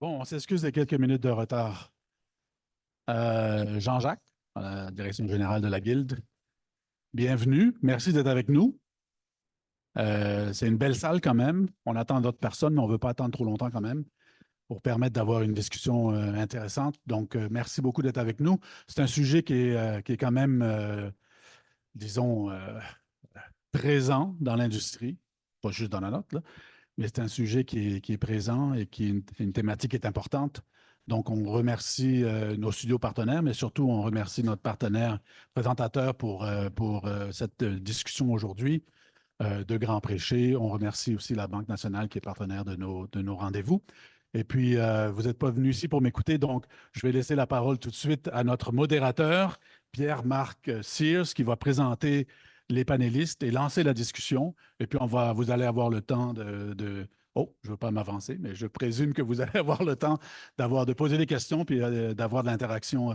Bon, on s'excuse de quelques minutes de retard. Jean-Jacques, à la direction générale de la Guilde, bienvenue. Merci d'être avec nous. C'est une belle salle quand même. On attend d'autres personnes, mais on ne veut pas attendre trop longtemps quand même pour permettre d'avoir une discussion intéressante. Donc, merci beaucoup d'être avec nous. C'est un sujet qui est quand même, disons, présent dans l'industrie, pas juste dans la nôtre, là, mais c'est un sujet qui est présent et qui est une thématique qui est importante. Donc, on remercie nos studios partenaires, mais surtout, on remercie notre partenaire présentateur pour cette discussion aujourd'hui de Grand Prêcher. On remercie aussi la Banque nationale qui est partenaire de nos rendez-vous. Et puis, vous n'êtes pas venu ici pour m'écouter, donc je vais laisser la parole tout de suite à notre modérateur, Pierre-Marc Sears, qui va présenter les panélistes et lancer la discussion. Et puis, vous allez avoir le temps Oh, je ne veux pas m'avancer, mais je présume que vous allez avoir le temps de poser des questions puis d'avoir de l'interaction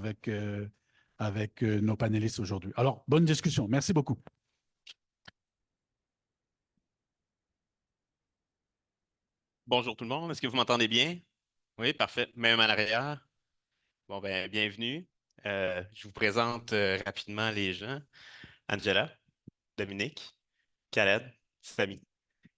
avec nos panélistes aujourd'hui. Alors, bonne discussion. Merci beaucoup. Bonjour tout le monde, est-ce que vous m'entendez bien? Oui, parfait. Même à l'arrière. Bon, ben, bienvenue. Je vous présente rapidement les gens. Angela, Dominique, Khaled, Samy.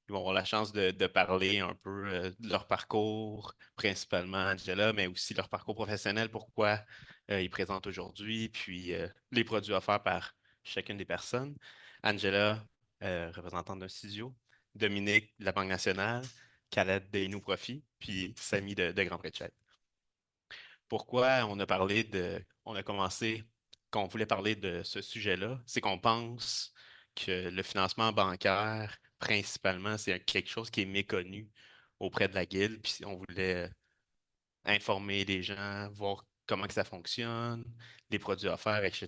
Ils vont avoir la chance de parler un peu de leur parcours, principalement Angela, mais aussi leur parcours professionnel, pourquoi ils présentent aujourd'hui, puis les produits offerts par chacune des personnes. Angela, représentante d'un studio. Dominique, de la Banque nationale. Khaled de Inou Profit, puis Samy de Grand Préchet. Pourquoi on a commencé, qu'on voulait parler de ce sujet-là, c'est qu'on pense que le financement bancaire, principalement, c'est quelque chose qui est méconnu auprès de la Guilde, puis on voulait informer les gens, voir comment que ça fonctionne, les produits offerts, etc.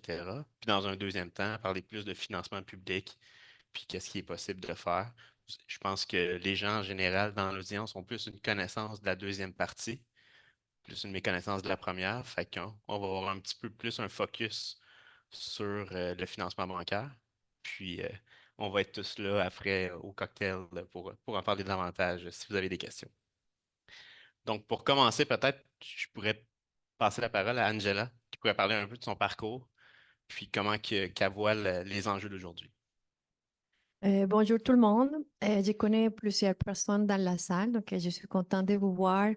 Puis dans un deuxième temps, parler plus de financement public, puis qu'est-ce qui est possible de faire. Je pense que les gens en général dans l'audience ont plus une connaissance de la deuxième partie, plus une méconnaissance de la première. Fait qu'on va avoir un petit peu plus un focus sur le financement bancaire. Puis on va être tous là après au cocktail là, pour en parler davantage si vous avez des questions. Donc pour commencer, peut-être je pourrais passer la parole à Angela, qui pourrait parler un peu de son parcours, puis qu'elle voit les enjeux d'aujourd'hui. Bonjour tout le monde. Je connais plusieurs personnes dans la salle, donc je suis contente de vous voir.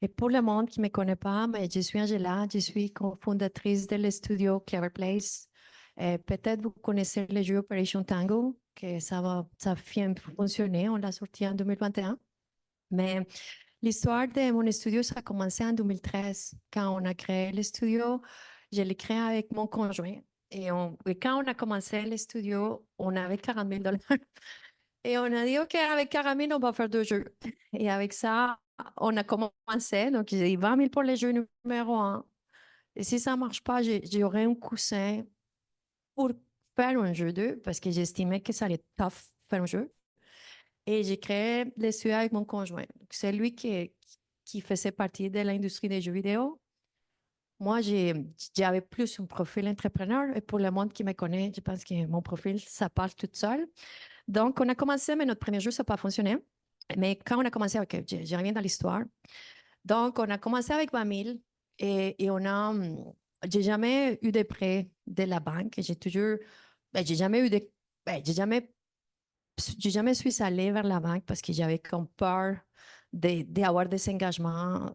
Et pour le monde qui ne me connaît pas, mais je suis Angela, je suis cofondatrice de studio Clever Place. Peut-être vous connaissez le jeu Operation Tango, que ça vient fonctionner, on l'a sorti en 2021. Mais l'histoire de mon studio, ça a commencé en 2013. Quand on a créé le studio, je l'ai créé avec mon conjoint. Et quand on a commencé le studio, on avait 40 000 $. Et on a dit, OK, avec 40 000, on va faire 2 jeux. Et avec ça, on a commencé. Donc, j'ai dit 20 000 pour les jeux numéro un. Et si ça ne marche pas, j'aurai un coussin pour faire un jeu 2 parce que j'estimais que ça allait être tough faire un jeu. Et j'ai créé le studio avec mon conjoint. C'est lui qui faisait partie de l'industrie des jeux vidéo. Moi, j'avais plus un profil entrepreneur. Et pour le monde qui me connaît, je pense que mon profil, ça parle tout seul. Donc, on a commencé, mais notre premier jeu, ça n'a pas fonctionné. Mais quand on a commencé, OK, je reviens dans l'histoire. Donc, on a commencé avec 20 000 et j'ai jamais eu de prêt de la banque. J'ai jamais eu de, j'ai jamais suis allée vers la banque parce que j'avais comme peur d'avoir des engagements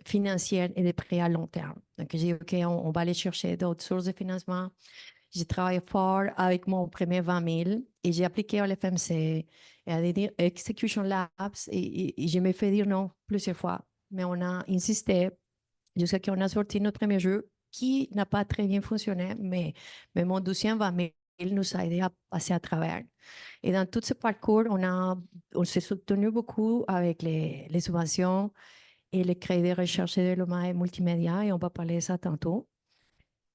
financiers et des prêts à long terme. Donc, j'ai dit, OK, on va aller chercher d'autres sources de financement. J'ai travaillé fort avec mon premier 20 000 et j'ai appliqué à l'FMC et à des Execution Labs et je me fait dire non plusieurs fois. Mais on a insisté jusqu'à ce qu'on a sorti notre premier jeu qui n'a pas très bien fonctionné, mais mon deuxième 20 000 nous a aidé à passer à travers. Et dans tout ce parcours, on s'est soutenu beaucoup avec les subventions et les crédits de recherche et développement et multimédia, et on va parler de ça tantôt.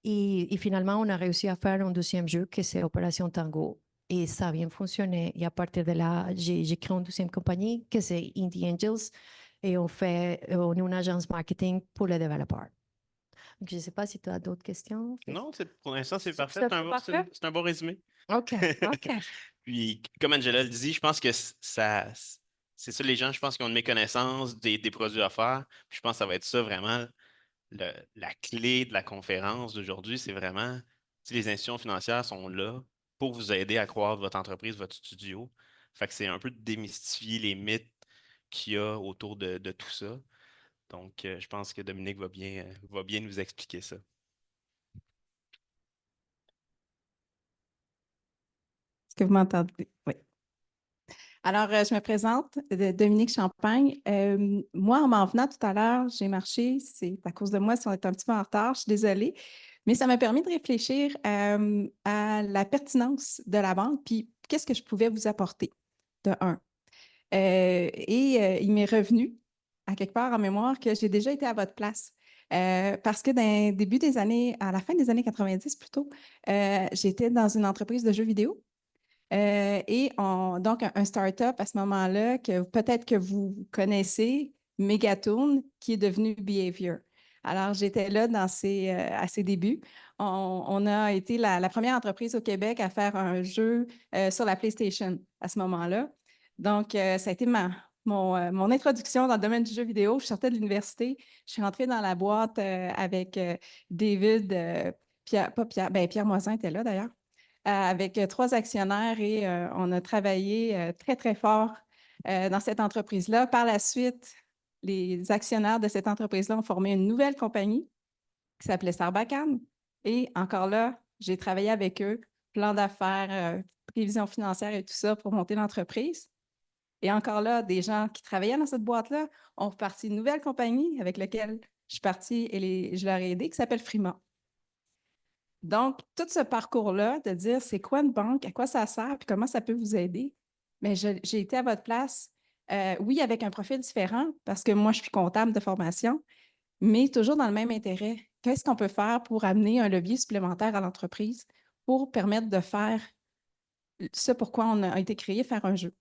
Et finalement, on a réussi à faire un deuxième jeu que c'est Opération Tango. Et ça a bien fonctionné. Et à partir de là, j'ai créé une deuxième compagnie que c'est Indie Angels. Et on est une agence marketing pour les développeurs. Donc, je ne sais pas si tu as d'autres questions. Non, pour l'instant, c'est parfait. C'est parfait? C'est un bon résumé. OK, OK. Puis, comme Angela le dit, je pense que c'est ça, les gens, je pense, qui ont une méconnaissance des produits offerts. Puis je pense que ça va être ça vraiment la clé de la conférence d'aujourd'hui. C'est vraiment, les institutions financières sont là pour vous aider à croître votre entreprise, votre studio. Fait que c'est un peu de démystifier les mythes qu'il y a autour de tout ça. Donc, je pense que Dominique va bien nous expliquer ça. Est-ce que vous m'entendez? Oui. Alors, je me présente, Dominique Champagne. Moi, en m'en venant tout à l'heure, j'ai marché. C'est à cause de moi si on est un petit peu en retard, je suis désolée. Mais ça m'a permis de réfléchir à la pertinence de la banque, puis qu'est-ce que je pouvais vous apporter, de un. Il m'est revenu, à quelque part en mémoire, que j'ai déjà été à votre place. Parce que à la fin des années 90 plutôt, j'étais dans une entreprise de jeux vidéo. Donc, un start-up à ce moment-là, que peut-être que vous connaissez, Megatoon, qui est devenu Behavior. Alors, j'étais là à ses débuts. On a été la première entreprise au Québec à faire un jeu sur la PlayStation à ce moment-là. Donc, ça a été mon introduction dans le domaine du jeu vidéo. Je sortais de l'université. Je suis rentrée dans la boîte avec David, Pierre Moisin était là d'ailleurs, avec 3 actionnaires et on a travaillé très, très fort dans cette entreprise-là. Par la suite, les actionnaires de cette entreprise-là ont formé une nouvelle compagnie qui s'appelait Sarbacane. Et encore là, j'ai travaillé avec eux, plan d'affaires, prévision financière et tout ça pour monter l'entreprise. Et encore là, des gens qui travaillaient dans cette boîte-là ont parti une nouvelle compagnie avec laquelle je suis partie et je leur ai aidé, qui s'appelle Frima. Donc, tout ce parcours-là, de dire c'est quoi une banque, à quoi ça sert, puis comment ça peut vous aider, mais j'ai été à votre place, oui, avec un profil différent, parce que moi, je suis comptable de formation, mais toujours dans le même intérêt. Qu'est-ce qu'on peut faire pour amener un levier supplémentaire à l'entreprise pour permettre de faire ce pourquoi on a été créé, faire un jeu?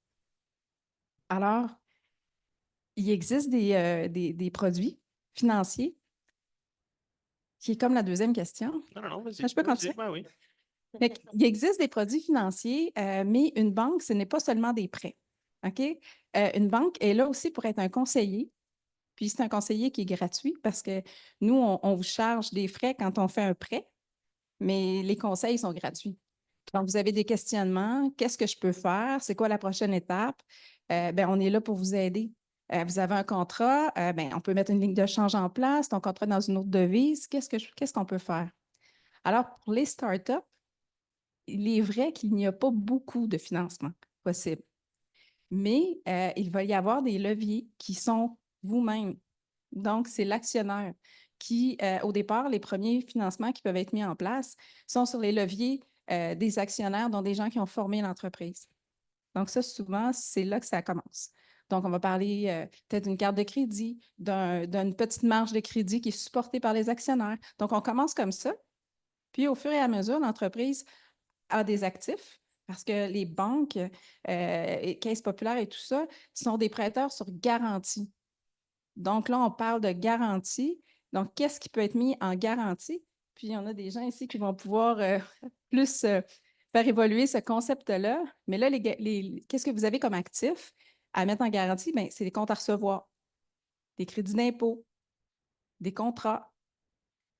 Alors, il existe des produits financiers, qui est comme la deuxième question. Non, vas-y. Je peux continuer? Ben oui. Il existe des produits financiers, mais une banque, ce n'est pas seulement des prêts. OK? Une banque est là aussi pour être un conseiller. Puis c'est un conseiller qui est gratuit parce que nous, on vous charge des frais quand on fait un prêt, mais les conseils sont gratuits. Donc, vous avez des questionnements. Qu'est-ce que je peux faire? C'est quoi la prochaine étape? On est là pour vous aider. Vous avez un contrat, on peut mettre une ligne de change en place, ton contrat dans une autre devise. Qu'est-ce qu'on peut faire? Alors, pour les startups, il est vrai qu'il n'y a pas beaucoup de financement possible, mais il va y avoir des leviers qui sont vous-même. Donc, c'est l'actionnaire qui, au départ, les premiers financements qui peuvent être mis en place sont sur les leviers des actionnaires, dont des gens qui ont formé l'entreprise. Donc, ça, souvent, c'est là que ça commence. Donc, on va parler peut-être d'une carte de crédit, d'une petite marge de crédit qui est supportée par les actionnaires. Donc, on commence comme ça. Puis, au fur et à mesure, l'entreprise a des actifs, parce que les banques, et Caisse populaire et tout ça, sont des prêteurs sur garantie. Donc là, on parle de garantie. Donc, qu'est-ce qui peut être mis en garantie? Puis, il y en a des gens ici qui vont pouvoir plus faire évoluer ce concept-là. Mais là, qu'est-ce que vous avez comme actif à mettre en garantie? Bien, c'est des comptes à recevoir, des crédits d'impôt, des contrats.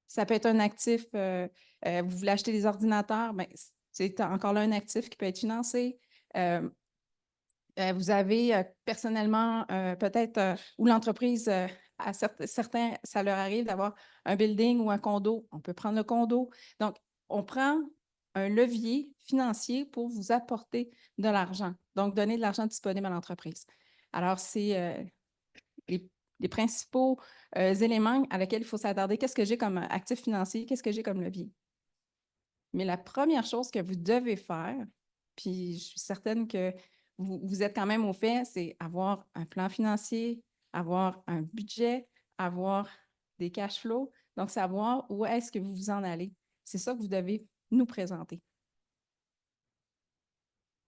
Ça peut être un actif, vous voulez acheter des ordinateurs, bien, c'est encore là un actif qui peut être financé. Vous avez personnellement peut-être, ou l'entreprise, à certains, ça leur arrive d'avoir un building ou un condo. On peut prendre le condo. Donc, on prend un levier financier pour vous apporter de l'argent, donc donner de l'argent disponible à l'entreprise. Alors, c'est les principaux éléments à lesquels il faut s'attarder. Qu'est-ce que j'ai comme actif financier? Qu'est-ce que j'ai comme levier? Mais la première chose que vous devez faire, puis je suis certaine que vous êtes quand même au fait, c'est avoir un plan financier, avoir un budget, avoir des cash flows, donc savoir où est-ce que vous vous en allez. C'est ça que vous devez nous présenter.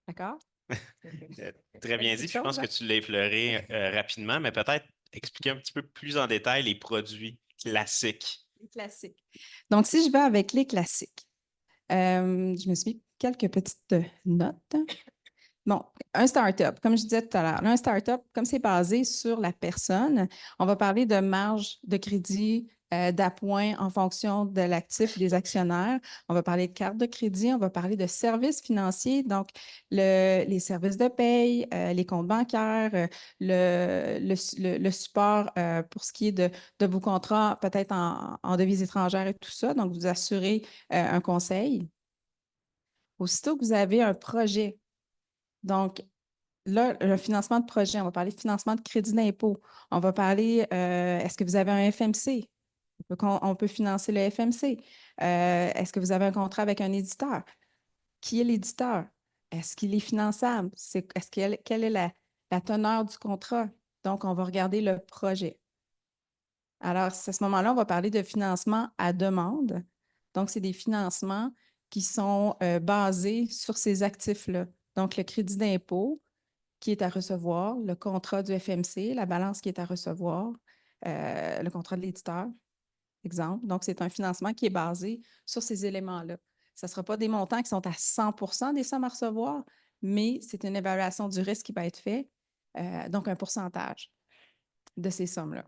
D'accord? Très bien dit. Je pense que tu l'as effleuré rapidement, mais peut-être expliquer un petit peu plus en détail les produits classiques. Les classiques. Donc, si je vais avec les classiques, je me suis mis quelques petites notes. Bon, un start-up, comme je disais tout à l'heure, un start-up, comme c'est basé sur la personne, on va parler de marge de crédit, d'appoint en fonction de l'actif des actionnaires. On va parler de carte de crédit, on va parler de services financiers, donc les services de paye, les comptes bancaires, le support pour ce qui est de vos contrats, peut-être en devises étrangères et tout ça. Donc, vous assurez un conseil. Aussitôt que vous avez un projet, donc, là, le financement de projet, on va parler de financement de crédit d'impôt. On va parler, est-ce que vous avez un FMC? On peut financer le FMC. Est-ce que vous avez un contrat avec un éditeur? Qui est l'éditeur? Est-ce qu'il est finançable? Quelle est la teneur du contrat? Donc, on va regarder le projet. Alors, à ce moment-là, on va parler de financement à demande. Donc, c'est des financements qui sont basés sur ces actifs-là. Donc, le crédit d'impôt qui est à recevoir, le contrat du FMC, la balance qui est à recevoir, le contrat de l'éditeur, exemple. Donc, c'est un financement qui est basé sur ces éléments-là. Ce ne sera pas des montants qui sont à 100% des sommes à recevoir, mais c'est une évaluation du risque qui va être faite, donc un pourcentage de ces sommes-là.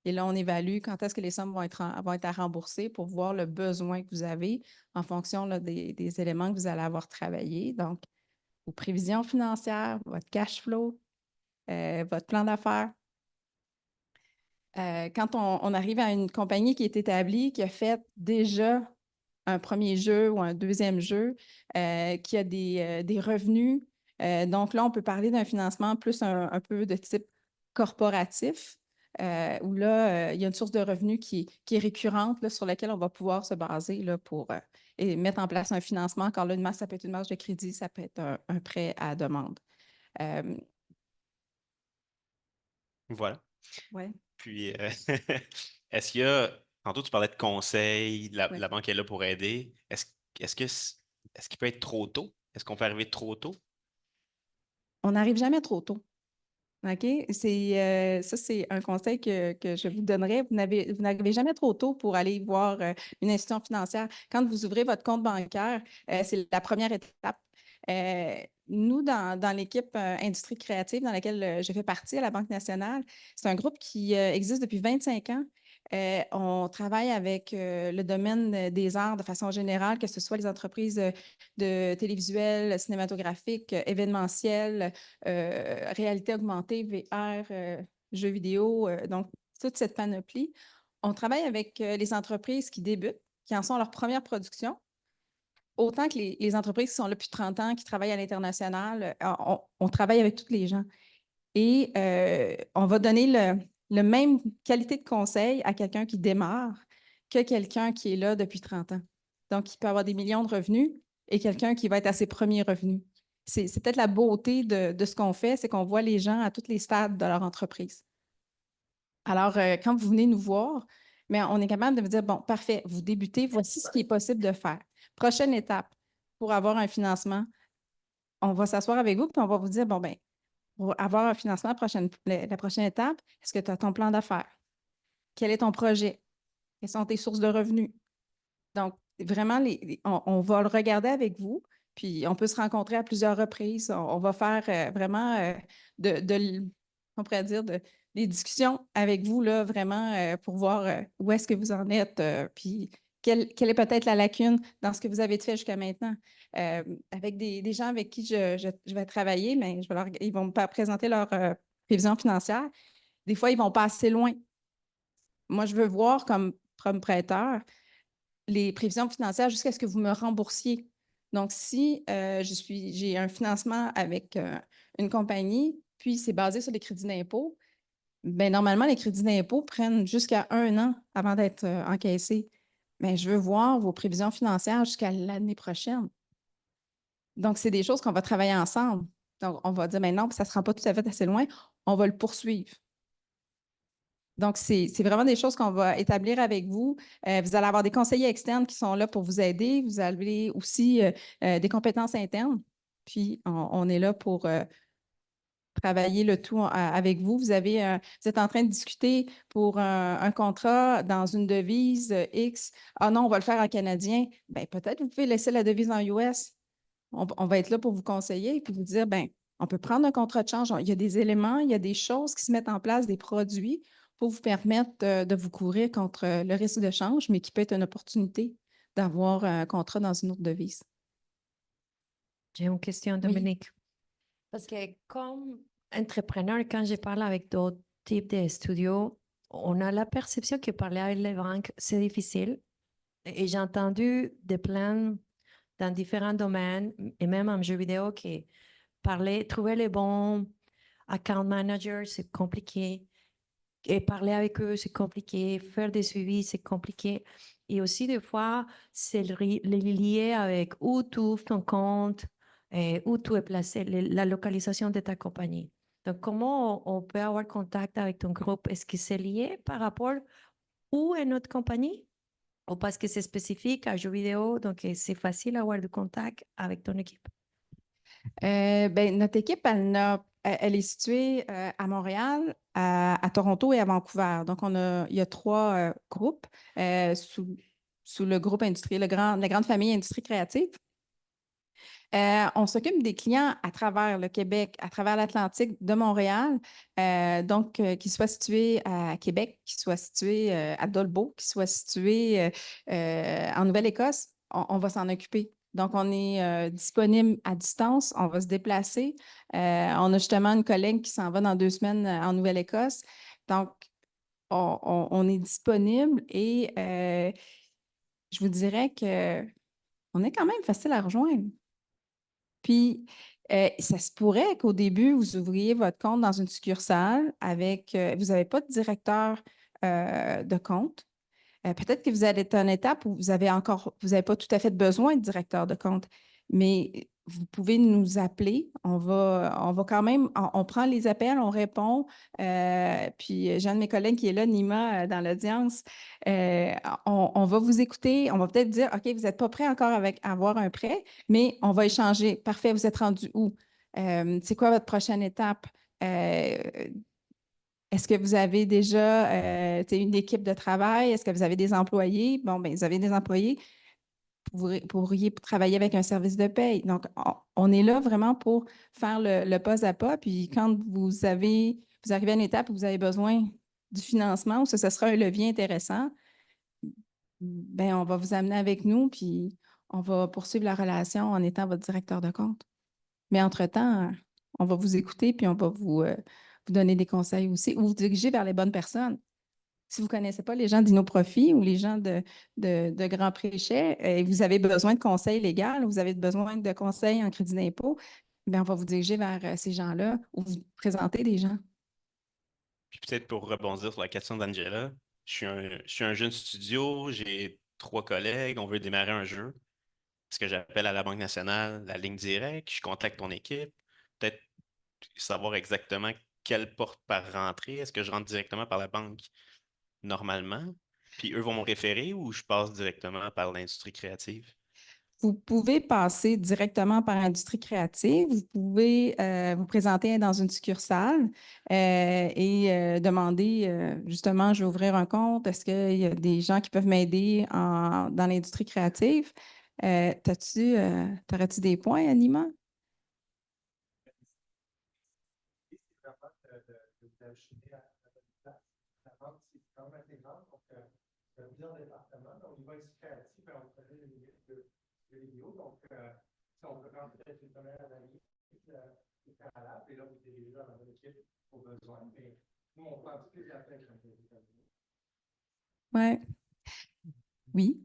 Et là, on évalue quand est-ce que les sommes vont être à rembourser pour voir le besoin que vous avez en fonction là, des éléments que vous allez avoir travaillés. Donc, vos prévisions financières, votre cash flow, votre plan d'affaires. Quand on arrive à une compagnie qui est établie, qui a fait déjà un premier jeu ou un deuxième jeu, qui a des revenus, donc là, on peut parler d'un financement plus un peu de type corporatif, où là, il y a une source de revenus qui est récurrente, là, sur laquelle on va pouvoir se baser là, pour et mettre en place un financement. Encore là, ça peut être une marge de crédit, ça peut être un prêt à demande. Voilà. Ouais, Puis, est-ce qu'il y a, tantôt tu parlais de conseils, ouais. la banque est là pour aider. Est-ce qu'il peut être trop tôt? Est-ce qu'on peut arriver trop tôt? On n'arrive jamais trop tôt. OK? Ça, c'est un conseil que je vous donnerais. Vous n'arrivez jamais trop tôt pour aller voir une institution financière. Quand vous ouvrez votre compte bancaire, c'est la première étape. Nous, dans l'équipe Industrie créative dans laquelle je fais partie à la Banque nationale, c'est un groupe qui existe depuis 25 ans. On travaille avec le domaine des arts de façon générale, que ce soit les entreprises de télévisuel, cinématographique, événementiel, réalité augmentée, VR, jeux vidéo, donc toute cette panoplie. On travaille avec les entreprises qui débutent, qui en sont à leur première production, autant que les entreprises qui sont là depuis 30 ans, qui travaillent à l'international. On travaille avec toutes les gens. Et on va donner le même qualité de conseil à quelqu'un qui démarre que quelqu'un qui est là depuis 30 ans. Donc, il peut avoir des millions de revenus et quelqu'un qui va être à ses premiers revenus. C'est peut-être la beauté de ce qu'on fait, c'est qu'on voit les gens à tous les stades de leur entreprise. Alors, quand vous venez nous voir, mais on est capable de vous dire, bon, parfait, vous débutez, voici ce qui est possible de faire. Prochaine étape, pour avoir un financement, on va s'asseoir avec vous, puis on va vous dire, bon, ben, pour avoir un financement, la prochaine étape, est-ce que tu as ton plan d'affaires? Quel est ton projet? Quelles sont tes sources de revenus? Donc, vraiment, on va le regarder avec vous, puis on peut se rencontrer à plusieurs reprises. On va faire vraiment on pourrait dire, des discussions avec vous, là, vraiment, pour voir où est-ce que vous en êtes, puis quelle est peut-être la lacune dans ce que vous avez fait jusqu'à maintenant. Avec des gens avec qui je vais travailler, mais ils vont me présenter leur prévision financière. Des fois, ils ne vont pas assez loin. Moi, je veux voir comme prêteur les prévisions financières jusqu'à ce que vous me remboursiez. Donc, si j'ai un financement avec une compagnie, puis c'est basé sur les crédits d'impôt, bien, normalement, les crédits d'impôt prennent jusqu'à 1 an avant d'être encaissés. Mais je veux voir vos prévisions financières jusqu'à l'année prochaine. Donc, c'est des choses qu'on va travailler ensemble. Donc, on va dire, mais non, ça ne se rend pas tout à fait assez loin, on va le poursuivre. Donc, c'est vraiment des choses qu'on va établir avec vous. Vous allez avoir des conseillers externes qui sont là pour vous aider. Vous avez aussi des compétences internes. Puis, on est là pour travailler le tout avec vous. Vous êtes en train de discuter pour un contrat dans une devise X. Ah non, on va le faire en canadien. Bien, peut-être vous pouvez laisser la devise en US. on va être là pour vous conseiller et puis vous dire, ben, on peut prendre un contrat de change. Il y a des éléments, il y a des choses qui se mettent en place, des produits pour vous permettre de vous couvrir contre le risque de change, mais qui peut être une opportunité d'avoir un contrat dans une autre devise. J'ai une question, Oui. Dominique. Parce que comme entrepreneur, quand je parle avec d'autres types de studios, on a la perception que parler avec les banques, c'est difficile. Et j'ai entendu des plaintes dans différents domaines, et même en jeu vidéo, que trouver les bons account managers, c'est compliqué. Et parler avec eux, c'est compliqué. Faire des suivis, c'est compliqué. Et aussi, des fois, c'est lié avec où tu ouvres ton compte, où tu es placé, la localisation de ta compagnie. Donc, comment on peut avoir contact avec ton groupe? Est-ce que c'est lié par rapport où est notre compagnie? Ou parce que c'est spécifique à jeux vidéo, donc c'est facile d'avoir du contact avec ton équipe? Ben, notre équipe, elle est située à Montréal, à Toronto et à Vancouver. Donc, il y a 3 groupes sous le groupe industriel, la grande famille Industrie créative. On s'occupe des clients à travers le Québec, à travers l'Atlantique de Montréal, donc qu'ils soient situés à Québec, qu'ils soient situés à Dolbeau, qu'ils soient situés en Nouvelle-Écosse, on va s'en occuper. Donc, on est disponible à distance, on va se déplacer. On a justement une collègue qui s'en va dans 2 semaines en Nouvelle-Écosse. Donc, on est disponible et je vous dirais qu'on est quand même facile à rejoindre. Puis, ça se pourrait qu'au début, vous ouvriez votre compte dans une succursale avec, vous n'avez pas de directeur de compte. Peut-être que vous allez être à une étape où vous n'avez pas tout à fait besoin de directeur de compte, mais vous pouvez nous appeler. On va quand même, on prend les appels, on répond. Puis j'ai un de mes collègues qui est là, Nima, dans l'audience. On va vous écouter. On va peut-être dire, OK, vous n'êtes pas prêt encore à avoir un prêt, mais on va échanger. Parfait, vous êtes rendu où? C'est quoi votre prochaine étape? Est-ce que vous avez déjà une équipe de travail? Est-ce que vous avez des employés? Bon, bien, vous avez des employés. Vous pourriez travailler avec un service de paye. Donc, on est là vraiment pour faire le pas à pas. Puis quand vous arrivez à une étape où vous avez besoin du financement, ou ce sera un levier intéressant, bien, on va vous amener avec nous, puis on va poursuivre la relation en étant votre directeur de compte. Mais entre-temps, on va vous écouter, puis on va vous donner des conseils aussi, ou vous diriger vers les bonnes personnes. Si vous ne connaissez pas les gens d'Innoprofit ou les gens de Grand Préchet et vous avez besoin de conseils légaux, vous avez besoin de conseils en crédit d'impôt, bien, on va vous diriger vers ces gens-là ou vous présenter des gens. Puis peut-être pour rebondir sur la question d'Angela, je suis un jeune studio, j'ai 3 collègues, on veut démarrer un jeu. Est-ce que j'appelle à la Banque nationale, la ligne directe, je contacte ton équipe, peut-être savoir exactement quelle porte par rentrer. Est-ce que je rentre directement par la banque normalement? Puis eux vont me référer ou je passe directement par l'industrie créative? Vous pouvez passer directement par Industrie créative. Vous pouvez vous présenter dans une succursale et demander justement, je vais ouvrir un compte. Est-ce qu'il y a des gens qui peuvent m'aider dans l'industrie créative? T'aurais-tu des points, Anima? Plusieurs départements. Donc, au niveau créatif, on connaît les limites de vidéo. Donc, si on peut rentrer une première analyse préalable, et là, vous dirigez dans votre équipe au besoin. Mais nous, on prend tous les appels comme ça. Ouais. Oui.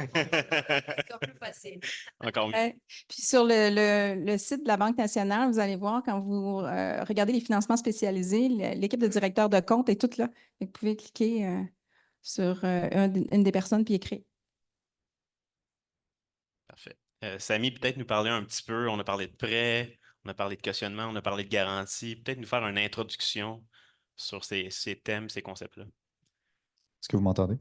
Encore plus facile. Encore mieux. Puis sur le site de la Banque nationale, vous allez voir quand vous regardez les financements spécialisés, l'équipe de directeurs de compte est toute là. Vous pouvez cliquer sur une des personnes puis écrire. Parfait. Samy, peut-être nous parler un petit peu, on a parlé de prêt, on a parlé de cautionnement, on a parlé de garantie. Peut-être nous faire une introduction sur ces thèmes, ces concepts-là. Est-ce que vous m'entendez?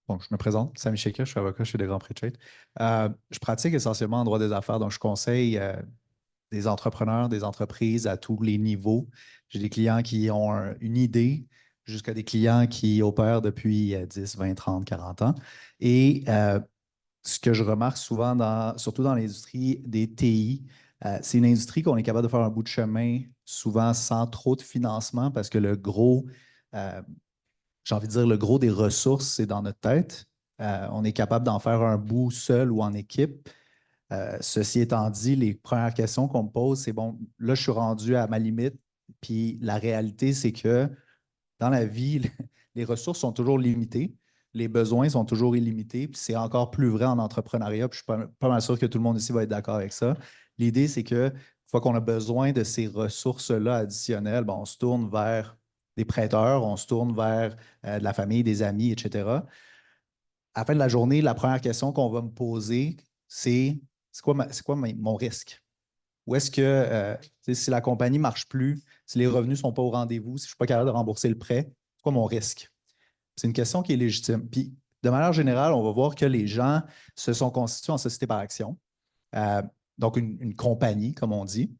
Bon, je me présente, Samy Sheikha, je suis avocat chez Grand Préchet. Je pratique essentiellement en droit des affaires, donc je conseille des entrepreneurs, des entreprises à tous les niveaux. J'ai des clients qui ont une idée, jusqu'à des clients qui opèrent depuis 10, 20, 30, 40 ans. Et ce que je remarque souvent, surtout dans l'industrie des TI, c'est une industrie qu'on est capable de faire un bout de chemin souvent sans trop de financement parce que j'ai envie de dire, le gros des ressources, c'est dans notre tête. On est capable d'en faire un bout seul ou en équipe. Ceci étant dit, les premières questions qu'on me pose, c'est bon, là, je suis rendu à ma limite. Puis la réalité, c'est que dans la vie, les ressources sont toujours limitées, les besoins sont toujours illimités, puis c'est encore plus vrai en entrepreneuriat, puis je suis pas mal sûr que tout le monde ici va être d'accord avec ça. L'idée, c'est que une fois qu'on a besoin de ces ressources-là additionnelles, ben, on se tourne vers des prêteurs, on se tourne vers de la famille, des amis, etc. À la fin de la journée, la première question qu'on va me poser, c'est quoi mon risque? Ou est-ce que si la compagnie ne marche plus, si les revenus ne sont pas au rendez-vous, si je ne suis pas capable de rembourser le prêt, c'est quoi mon risque? C'est une question qui est légitime. Puis, de manière générale, on va voir que les gens se sont constitués en société par action. Donc, une compagnie, comme on dit.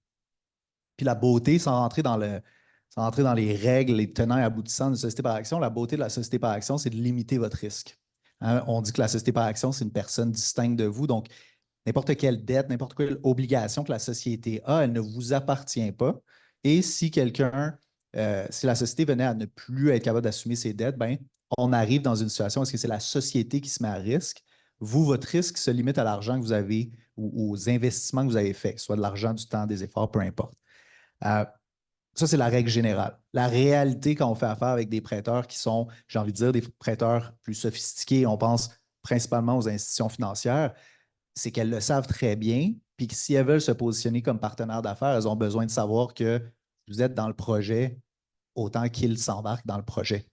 Puis la beauté, sans rentrer dans les règles, les tenants et aboutissants d'une société par action, la beauté de la société par action, c'est de limiter votre risque. Hein, on dit que la société par action, c'est une personne distincte de vous. Donc, n'importe quelle dette, n'importe quelle obligation que la société a, elle ne vous appartient pas. Et si si la société venait à ne plus être capable d'assumer ses dettes, ben, on arrive dans une situation où c'est la société qui se met à risque. Vous, votre risque se limite à l'argent que vous avez ou aux investissements que vous avez faits, soit de l'argent, du temps, des efforts, peu importe. Ça, c'est la règle générale. La réalité, quand on fait affaire avec des prêteurs qui sont, j'ai envie de dire, des prêteurs plus sophistiqués, on pense principalement aux institutions financières, c'est qu'elles le savent très bien, puis que si elles veulent se positionner comme partenaires d'affaires, elles ont besoin de savoir que vous êtes dans le projet autant qu'ils s'embarquent dans le projet.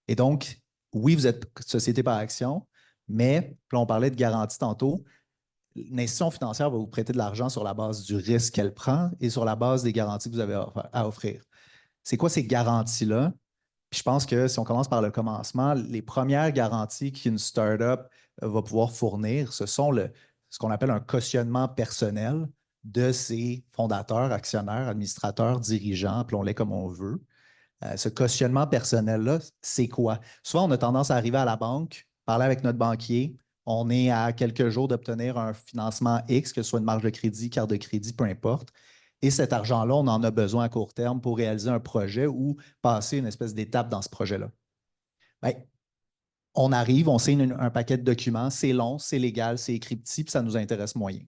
Et donc, oui, vous êtes société par action, mais puis on parlait de garantie tantôt, l'institution financière va vous prêter de l'argent sur la base du risque qu'elle prend et sur la base des garanties que vous avez à offrir. C'est quoi ces garanties-là? Puis je pense que si on commence par le commencement, les premières garanties qu'une startup va pouvoir fournir, ce sont ce qu'on appelle un cautionnement personnel de ses fondateurs, actionnaires, administrateurs, dirigeants, appelons-les comme on veut. Ce cautionnement personnel-là, c'est quoi? Souvent, on a tendance à arriver à la banque, parler avec notre banquier. On est à quelques jours d'obtenir un financement X, que ce soit une marge de crédit, carte de crédit, peu importe. Et cet argent-là, on en a besoin à court terme pour réaliser un projet ou passer une espèce d'étape dans ce projet-là. Bien, on arrive, on signe un paquet de documents, c'est long, c'est légal, c'est écrit petit, puis ça nous intéresse moyen.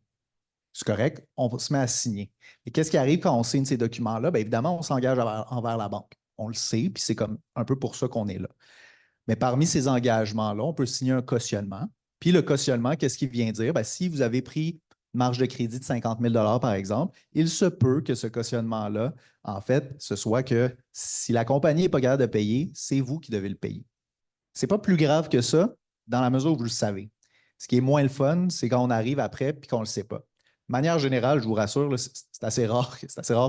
C'est correct, on se met à signer. Et qu'est-ce qui arrive quand on signe ces documents-là? Bien, évidemment, on s'engage envers la banque. On le sait, puis c'est comme un peu pour ça qu'on est là. Mais parmi ces engagements-là, on peut signer un cautionnement. Puis le cautionnement, qu'est-ce qu'il vient dire? Bien, si vous avez pris une marge de crédit de 50 000 par exemple, il se peut que ce cautionnement-là, en fait, ce soit que si la compagnie n'est pas capable de payer, c'est vous qui devez le payer. Ce n'est pas plus grave que ça dans la mesure où vous le savez. Ce qui est moins le fun, c'est quand on arrive après et qu'on ne le sait pas. De manière générale, je vous rassure, c'est assez rare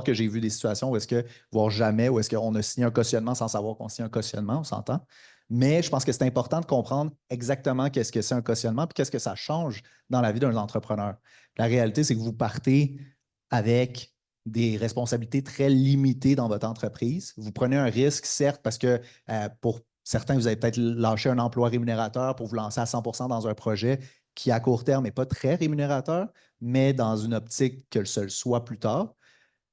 que j'ai vu des situations où est-ce que, voire jamais, où est-ce qu'on a signé un cautionnement sans savoir qu'on signe un cautionnement, on s'entend. Mais je pense que c'est important de comprendre exactement qu'est-ce que c'est un cautionnement et qu'est-ce que ça change dans la vie d'un entrepreneur. La réalité, c'est que vous partez avec des responsabilités très limitées dans votre entreprise. Vous prenez un risque, certes, parce que pour certains, vous avez peut-être lâché un emploi rémunérateur pour vous lancer à 100% dans un projet qui, à court terme, n'est pas très rémunérateur, mais dans une optique que ce soit plus tard.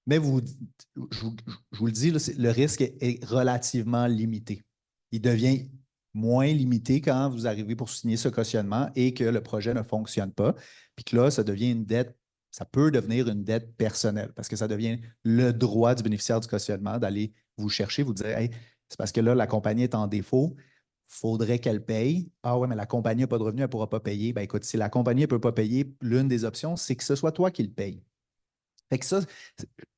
Mais je vous le dis, le risque est relativement limité. Il devient moins limité quand vous arrivez pour signer ce cautionnement et que le projet ne fonctionne pas. Puis que là, ça devient une dette, ça peut devenir une dette personnelle parce que ça devient le droit du bénéficiaire du cautionnement d'aller vous chercher, vous dire, hey, c'est parce que là, la compagnie est en défaut, il faudrait qu'elle paye. Ah ouais, mais la compagnie n'a pas de revenus, elle ne pourra pas payer. Ben écoute, si la compagnie ne peut pas payer, l'une des options, c'est que ce soit toi qui le paye. Fait que ça,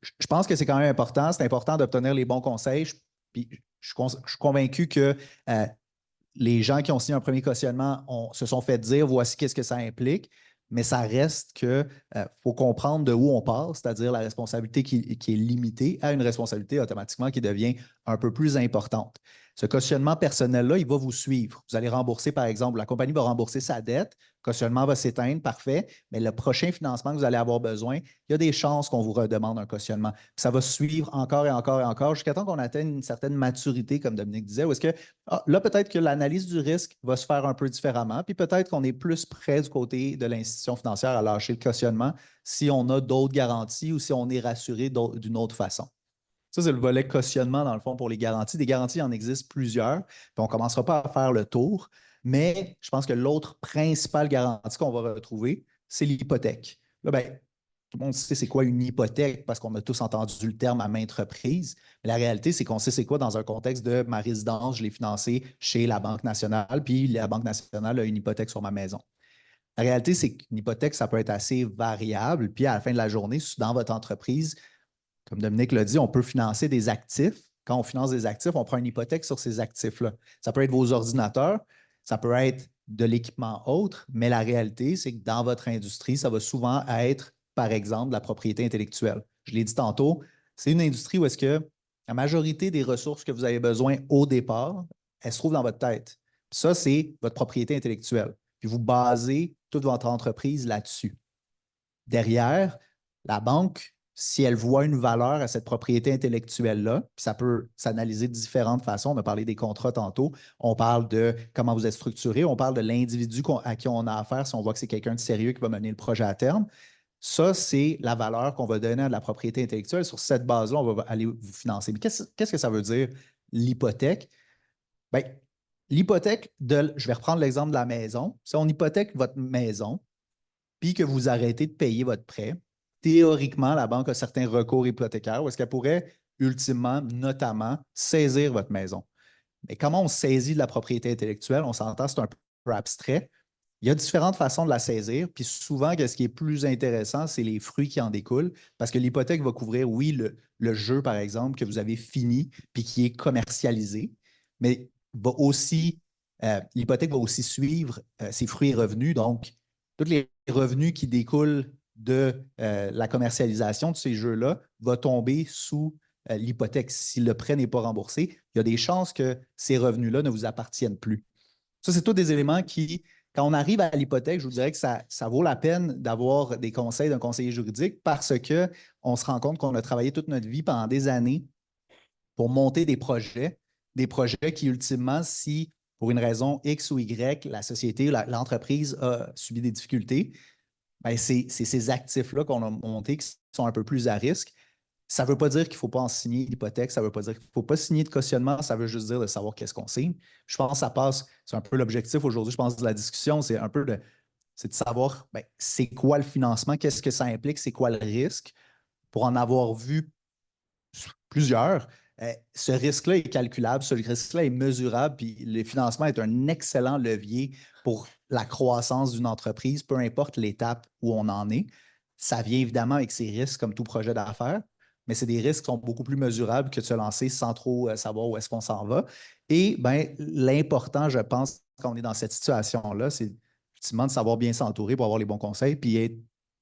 je pense que c'est quand même important. C'est important d'obtenir les bons conseils. Puis je suis convaincu que les gens qui ont signé un premier cautionnement se sont fait dire voici qu'est-ce que ça implique, mais ça reste qu'il faut comprendre de où on part, c'est-à-dire la responsabilité qui est limitée à une responsabilité automatiquement qui devient un peu plus importante. Ce cautionnement personnel-là, il va vous suivre. Vous allez rembourser, par exemple, la compagnie va rembourser sa dette, le cautionnement va s'éteindre, parfait, mais le prochain financement que vous allez avoir besoin, il y a des chances qu'on vous redemande un cautionnement. Puis ça va suivre encore et encore et encore jusqu'à temps qu'on atteigne une certaine maturité, comme Dominique disait, où est-ce que là, peut-être que l'analyse du risque va se faire un peu différemment, puis peut-être qu'on est plus près du côté de l'institution financière à lâcher le cautionnement si on a d'autres garanties ou si on est rassuré d'une autre façon. Ça, c'est le volet cautionnement, dans le fond, pour les garanties. Des garanties, il en existe plusieurs, puis on ne commencera pas à faire le tour, mais je pense que l'autre principale garantie qu'on va retrouver, c'est l'hypothèque. Là, bien, tout le monde sait c'est quoi une hypothèque parce qu'on a tous entendu le terme à maintes reprises. Mais la réalité, c'est qu'on sait c'est quoi dans un contexte de ma résidence, je l'ai financée chez la Banque nationale, puis la Banque nationale a une hypothèque sur ma maison. La réalité, c'est qu'une hypothèque, ça peut être assez variable. Puis à la fin de la journée, dans votre entreprise, comme Dominique l'a dit, on peut financer des actifs. Quand on finance des actifs, on prend une hypothèque sur ces actifs-là. Ça peut être vos ordinateurs, ça peut être de l'équipement autre, mais la réalité, c'est que dans votre industrie, ça va souvent être, par exemple, de la propriété intellectuelle. Je l'ai dit tantôt, c'est une industrie où est-ce que la majorité des ressources que vous avez besoin au départ, elles se trouvent dans votre tête. Ça, c'est votre propriété intellectuelle. Puis vous basez toute votre entreprise là-dessus. Derrière, la banque, si elle voit une valeur à cette propriété intellectuelle-là, puis ça peut s'analyser de différentes façons. On a parlé des contrats tantôt, on parle de comment vous êtes structuré, on parle de l'individu à qui on a affaire si on voit que c'est quelqu'un de sérieux qui va mener le projet à terme. Ça, c'est la valeur qu'on va donner à de la propriété intellectuelle. Sur cette base-là, on va aller vous financer. Mais qu'est-ce que ça veut dire, l'hypothèque? Bien, l'hypothèque, je vais reprendre l'exemple de la maison. Si on hypothèque votre maison, puis que vous arrêtez de payer votre prêt, théoriquement, la banque a certains recours hypothécaires où est-ce qu'elle pourrait ultimement, notamment, saisir votre maison. Mais comment on saisit de la propriété intellectuelle? On s'entend, c'est un peu abstrait. Il y a différentes façons de la saisir, puis souvent, ce qui est plus intéressant, c'est les fruits qui en découlent, parce que l'hypothèque va couvrir, oui, le jeu, par exemple, que vous avez fini, puis qui est commercialisé, mais l'hypothèque va aussi suivre ses fruits et revenus, donc tous les revenus qui découlent de la commercialisation de ces jeux-là vont tomber sous l'hypothèque. Si le prêt n'est pas remboursé, il y a des chances que ces revenus-là ne vous appartiennent plus. Ça, c'est tous des éléments qui, quand on arrive à l'hypothèque, je vous dirais que ça vaut la peine d'avoir des conseils d'un conseiller juridique parce qu'on se rend compte qu'on a travaillé toute notre vie pendant des années pour monter des projets qui, ultimement, si pour une raison X ou Y, la société ou l'entreprise a subi des difficultés, bien, c'est ces actifs-là qu'on a montés qui sont un peu plus à risque. Ça ne veut pas dire qu'il ne faut pas en signer l'hypothèque, ça ne veut pas dire qu'il ne faut pas signer de cautionnement, ça veut juste dire de savoir qu'est-ce qu'on signe. Je pense que ça passe, c'est un peu l'objectif aujourd'hui, je pense, de la discussion, c'est un peu de savoir bien, c'est quoi le financement, qu'est-ce que ça implique, c'est quoi le risque. Pour en avoir vu plusieurs, ce risque-là est calculable, ce risque-là est mesurable, puis le financement est un excellent levier pour la croissance d'une entreprise, peu importe l'étape où on en est. Ça vient évidemment avec ses risques comme tout projet d'affaires, mais c'est des risques qui sont beaucoup plus mesurables que de se lancer sans trop savoir où est-ce qu'on s'en va. Et bien, l'important, je pense, quand on est dans cette situation-là, c'est effectivement de savoir bien s'entourer pour avoir les bons conseils, puis être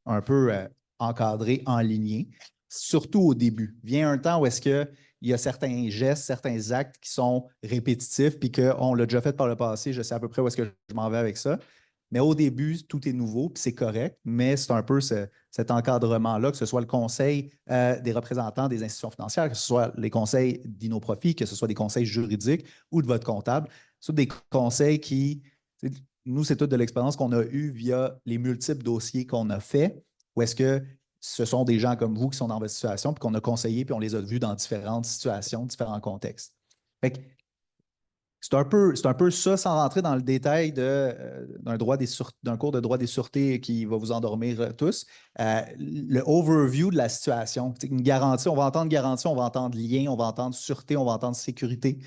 un peu encadré, enligné, surtout au début. Vient un temps où est-ce qu'il y a certains gestes, certains actes qui sont répétitifs, puis qu'on l'a déjà fait par le passé, je sais à peu près où est-ce que je m'en vais avec ça. Mais au début, tout est nouveau, puis c'est correct, mais c'est un peu cet encadrement-là, que ce soit le conseil des représentants des institutions financières, que ce soit les conseils d'InnoProfit, que ce soit des conseils juridiques ou de votre comptable. Ce sont des conseils qui, nous, c'est toute de l'expérience qu'on a eue via les multiples dossiers qu'on a faits, où est-ce que ce sont des gens comme vous qui sont dans votre situation, puis qu'on a conseillé, puis on les a vus dans différentes situations, différents contextes. Fait que c'est un peu ça, sans rentrer dans le détail d'un cours de droit des sûretés qui va vous endormir tous. Le overview de la situation. Une garantie, on va entendre garantie, on va entendre lien, on va entendre sûreté, on va entendre sécurité.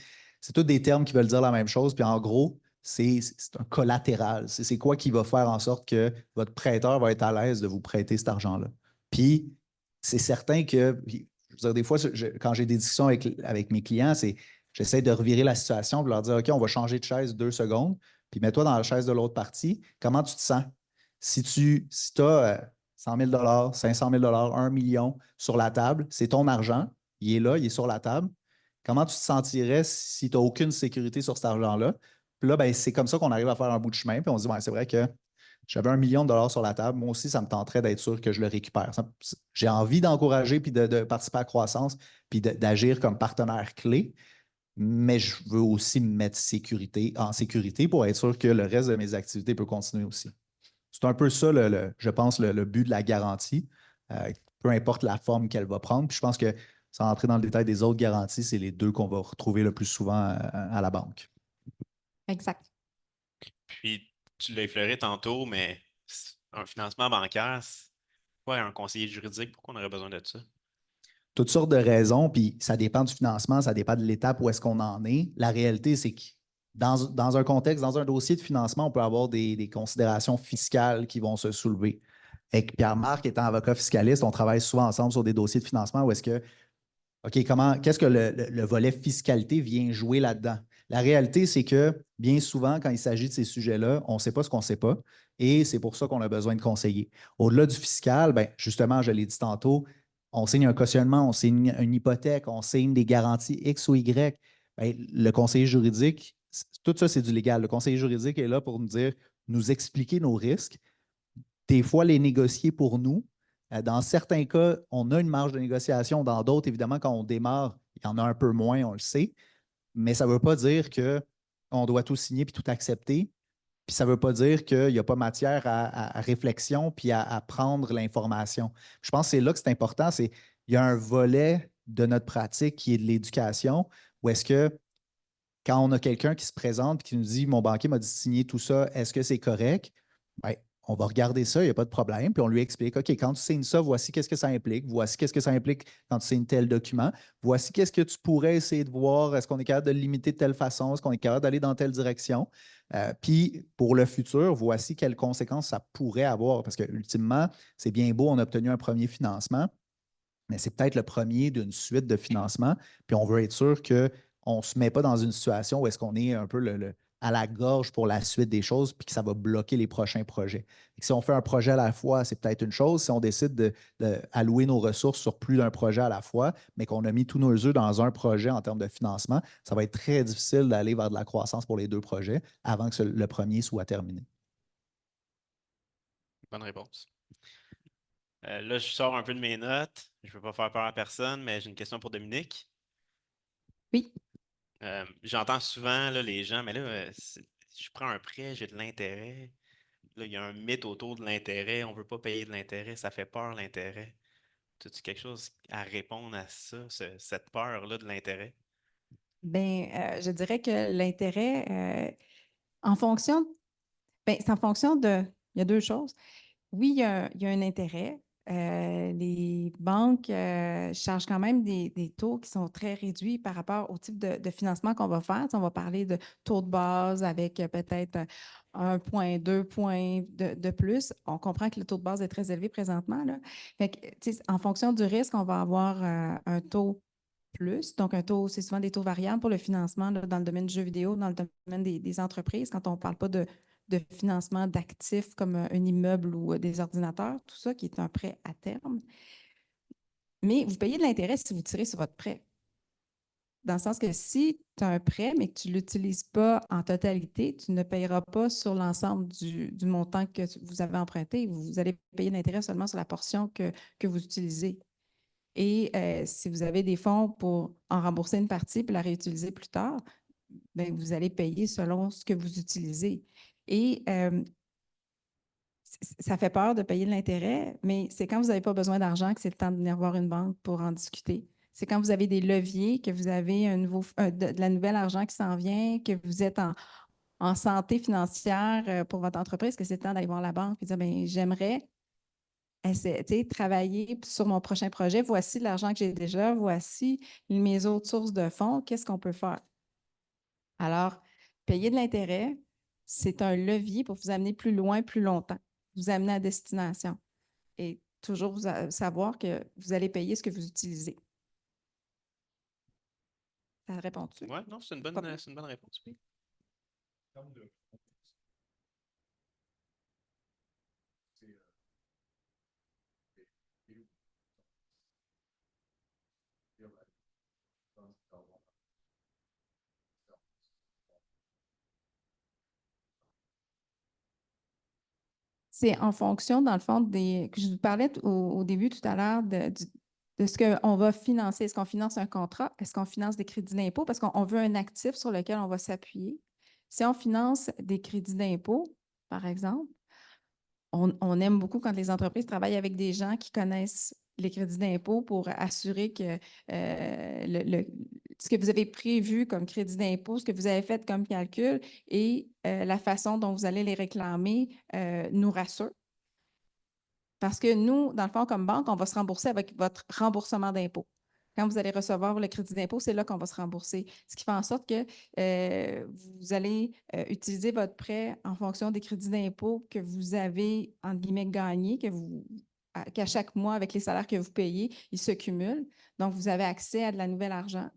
C'est tous des termes qui veulent dire la même chose. Puis en gros, c'est un collatéral. C'est quoi qui va faire en sorte que votre prêteur va être à l'aise de vous prêter cet argent-là. Puis c'est certain que, je veux dire, des fois, quand j'ai des discussions avec mes clients, j'essaie de revirer la situation et leur dire, OK, on va changer de chaise 2 secondes, puis mets-toi dans la chaise de l'autre partie. Comment tu te sens? Si tu as 100 000 500 000 1 million sur la table, c'est ton argent, il est là, il est sur la table. Comment tu te sentirais si tu n'as aucune sécurité sur cet argent-là? Puis là, ben, c'est comme ça qu'on arrive à faire un bout de chemin. Puis on se dit, ouais, c'est vrai que j'avais 1 million de dollars sur la table. Moi aussi, ça me tenterait d'être sûr que je le récupère. J'ai envie d'encourager puis de participer à la croissance puis d'agir comme partenaire clé, mais je veux aussi me mettre en sécurité pour être sûr que le reste de mes activités peut continuer aussi. C'est un peu ça, je pense, le but de la garantie, peu importe la forme qu'elle va prendre. Puis je pense que, sans entrer dans le détail des autres garanties, c'est les deux qu'on va retrouver le plus souvent à la banque. Exact. Puis, tu l'as effleuré tantôt, mais un financement bancaire, c'est quoi un conseiller juridique? Pourquoi on aurait besoin de ça? Toutes sortes de raisons, puis ça dépend du financement, ça dépend de l'étape où est-ce qu'on en est. La réalité, c'est que dans un contexte, dans un dossier de financement, on peut avoir des considérations fiscales qui vont se soulever. Avec Pierre-Marc, étant avocat fiscaliste, on travaille souvent ensemble sur des dossiers de financement où est-ce que OK, qu'est-ce que le volet fiscalité vient jouer là-dedans? La réalité, c'est que bien souvent, quand il s'agit de ces sujets-là, on ne sait pas ce qu'on ne sait pas et c'est pour ça qu'on a besoin de conseillers. Au-delà du fiscal, ben, justement, je l'ai dit tantôt, on signe un cautionnement, on signe une hypothèque, on signe des garanties X ou Y. Ben, le conseiller juridique, tout ça, c'est du légal. Le conseiller juridique est là pour nous dire, nous expliquer nos risques, des fois les négocier pour nous. Dans certains cas, on a une marge de négociation. Dans d'autres, évidemment, quand on démarre, il y en a un peu moins, on le sait. Mais ça ne veut pas dire qu'on doit tout signer puis tout accepter. Puis ça ne veut pas dire qu'il n'y a pas matière à réflexion puis à prendre l'information. Je pense que c'est là que c'est important. Il y a un volet de notre pratique qui est de l'éducation où est-ce que quand on a quelqu'un qui se présente et qui nous dit mon banquier m'a dit de signer tout ça, est-ce que c'est correct? Bien, on va regarder ça, il n'y a pas de problème. Puis on lui explique OK, quand tu signes ça, voici qu'est-ce que ça implique. Voici qu'est-ce que ça implique quand tu signes tel document. Voici qu'est-ce que tu pourrais essayer de voir. Est-ce qu'on est capable de le limiter de telle façon? Est-ce qu'on est capable d'aller dans telle direction? Puis pour le futur, voici quelles conséquences ça pourrait avoir. Parce que ultimement, c'est bien beau, on a obtenu un premier financement, mais c'est peut-être le premier d'une suite de financements. Puis on veut être sûr qu'on ne se met pas dans une situation où est-ce qu'on est un peu à la gorge pour la suite des choses, puis que ça va bloquer les prochains projets. Et que si on fait un projet à la fois, c'est peut-être une chose. Si on décide d'allouer nos ressources sur plus d'un projet à la fois, mais qu'on a mis tous nos œufs dans un projet en termes de financement, ça va être très difficile d'aller vers de la croissance pour les deux projets avant que le premier soit terminé. Bonne réponse. Là, je sors un peu de mes notes. Je ne veux pas faire peur à personne, mais j'ai une question pour Dominique. Oui. J'entends souvent là, les gens, mais là, je prends un prêt, j'ai de l'intérêt. Là, il y a un mythe autour de l'intérêt. On ne veut pas payer de l'intérêt, ça fait peur l'intérêt. As-tu quelque chose à répondre à ça, cette peur-là de l'intérêt? Bien, je dirais que l'intérêt, en fonction, ben, c'est en fonction de, il y a deux choses. Oui, il y a un intérêt. Les banques chargent quand même des taux qui sont très réduits par rapport au type de financement qu'on va faire. On va parler de taux de base avec peut-être 1 point, 2 points de plus. On comprend que le taux de base est très élevé présentement, là. Fait que, en fonction du risque, on va avoir un taux plus. Donc, un taux, c'est souvent des taux variables pour le financement là, dans le domaine du jeu vidéo, dans le domaine des entreprises, quand on ne parle pas de financement d'actifs comme un immeuble ou des ordinateurs, tout ça qui est un prêt à terme. Mais vous payez de l'intérêt si vous tirez sur votre prêt. Dans le sens que si tu as un prêt, mais que tu ne l'utilises pas en totalité, tu ne payeras pas sur l'ensemble du montant que vous avez emprunté. Vous allez payer de l'intérêt seulement sur la portion que vous utilisez. Et si vous avez des fonds pour en rembourser une partie puis la réutiliser plus tard, bien, vous allez payer selon ce que vous utilisez. Et ça fait peur de payer de l'intérêt, mais c'est quand vous n'avez pas besoin d'argent que c'est le temps de venir voir une banque pour en discuter. C'est quand vous avez des leviers, que vous avez de la nouvelle argent qui s'en vient, que vous êtes en santé financière pour votre entreprise, que c'est le temps d'aller voir la banque et dire, bien, j'aimerais travailler sur mon prochain projet. Voici l'argent que j'ai déjà, voici mes autres sources de fonds. Qu'est-ce qu'on peut faire? Alors, payer de l'intérêt, c'est un levier pour vous amener plus loin, plus longtemps, vous amener à destination et toujours savoir que vous allez payer ce que vous utilisez. Ça répond-tu? Oui, non, c'est une bonne réponse. Oui. C'est en fonction, dans le fond, que je vous parlais au début tout à l'heure de ce qu'on va financer. Est-ce qu'on finance un contrat? Est-ce qu'on finance des crédits d'impôt? Parce qu'on veut un actif sur lequel on va s'appuyer. Si on finance des crédits d'impôt, par exemple, on aime beaucoup quand les entreprises travaillent avec des gens qui connaissent les crédits d'impôt pour assurer que ce que vous avez prévu comme crédit d'impôt, ce que vous avez fait comme calcul et la façon dont vous allez les réclamer nous rassure. Parce que nous, dans le fond, comme banque, on va se rembourser avec votre remboursement d'impôt. Quand vous allez recevoir le crédit d'impôt, c'est là qu'on va se rembourser. Ce qui fait en sorte que vous allez utiliser votre prêt en fonction des crédits d'impôt que vous avez, entre guillemets, gagnés, qu'à chaque mois, avec les salaires que vous payez, ils se cumulent. Donc, vous avez accès à de la nouvelle argent.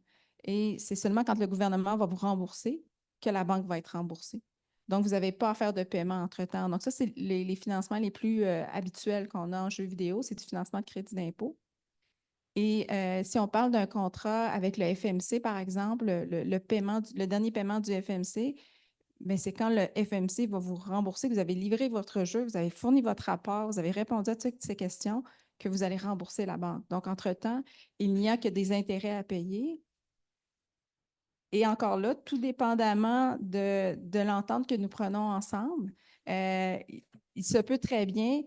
Et c'est seulement quand le gouvernement va vous rembourser que la banque va être remboursée. Donc, vous n'avez pas à faire de paiement entre-temps. Donc, ça, c'est les financements les plus habituels qu'on a en jeux vidéo, c'est du financement de crédit d'impôt. Et si on parle d'un contrat avec le FMC, par exemple, le dernier paiement du FMC, bien, c'est quand le FMC va vous rembourser, que vous avez livré votre jeu, vous avez fourni votre rapport, vous avez répondu à toutes ces questions, que vous allez rembourser la banque. Donc, entre-temps, il n'y a que des intérêts à payer. Et encore là, tout dépendamment de l'entente que nous prenons ensemble, il se peut très bien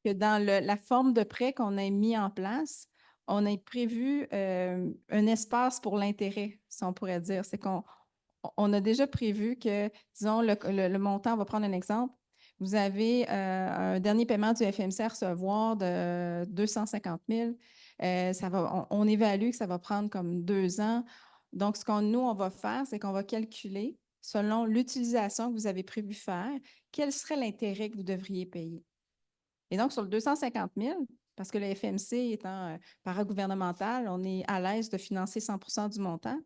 que dans la forme de prêt qu'on a mis en place, on ait prévu un espace pour l'intérêt, si on pourrait dire. C'est qu'on a déjà prévu que, disons, le montant, on va prendre un exemple, vous avez un dernier paiement du FMC à recevoir de 250 000. On évalue que ça va prendre comme 2 ans. Donc, nous, on va faire, c'est qu'on va calculer, selon l'utilisation que vous avez prévu faire, quel serait l'intérêt que vous devriez payer. Et donc, sur le 250 000, parce que le FMC étant paragouvernemental, on est à l'aise de financer 100 du montant,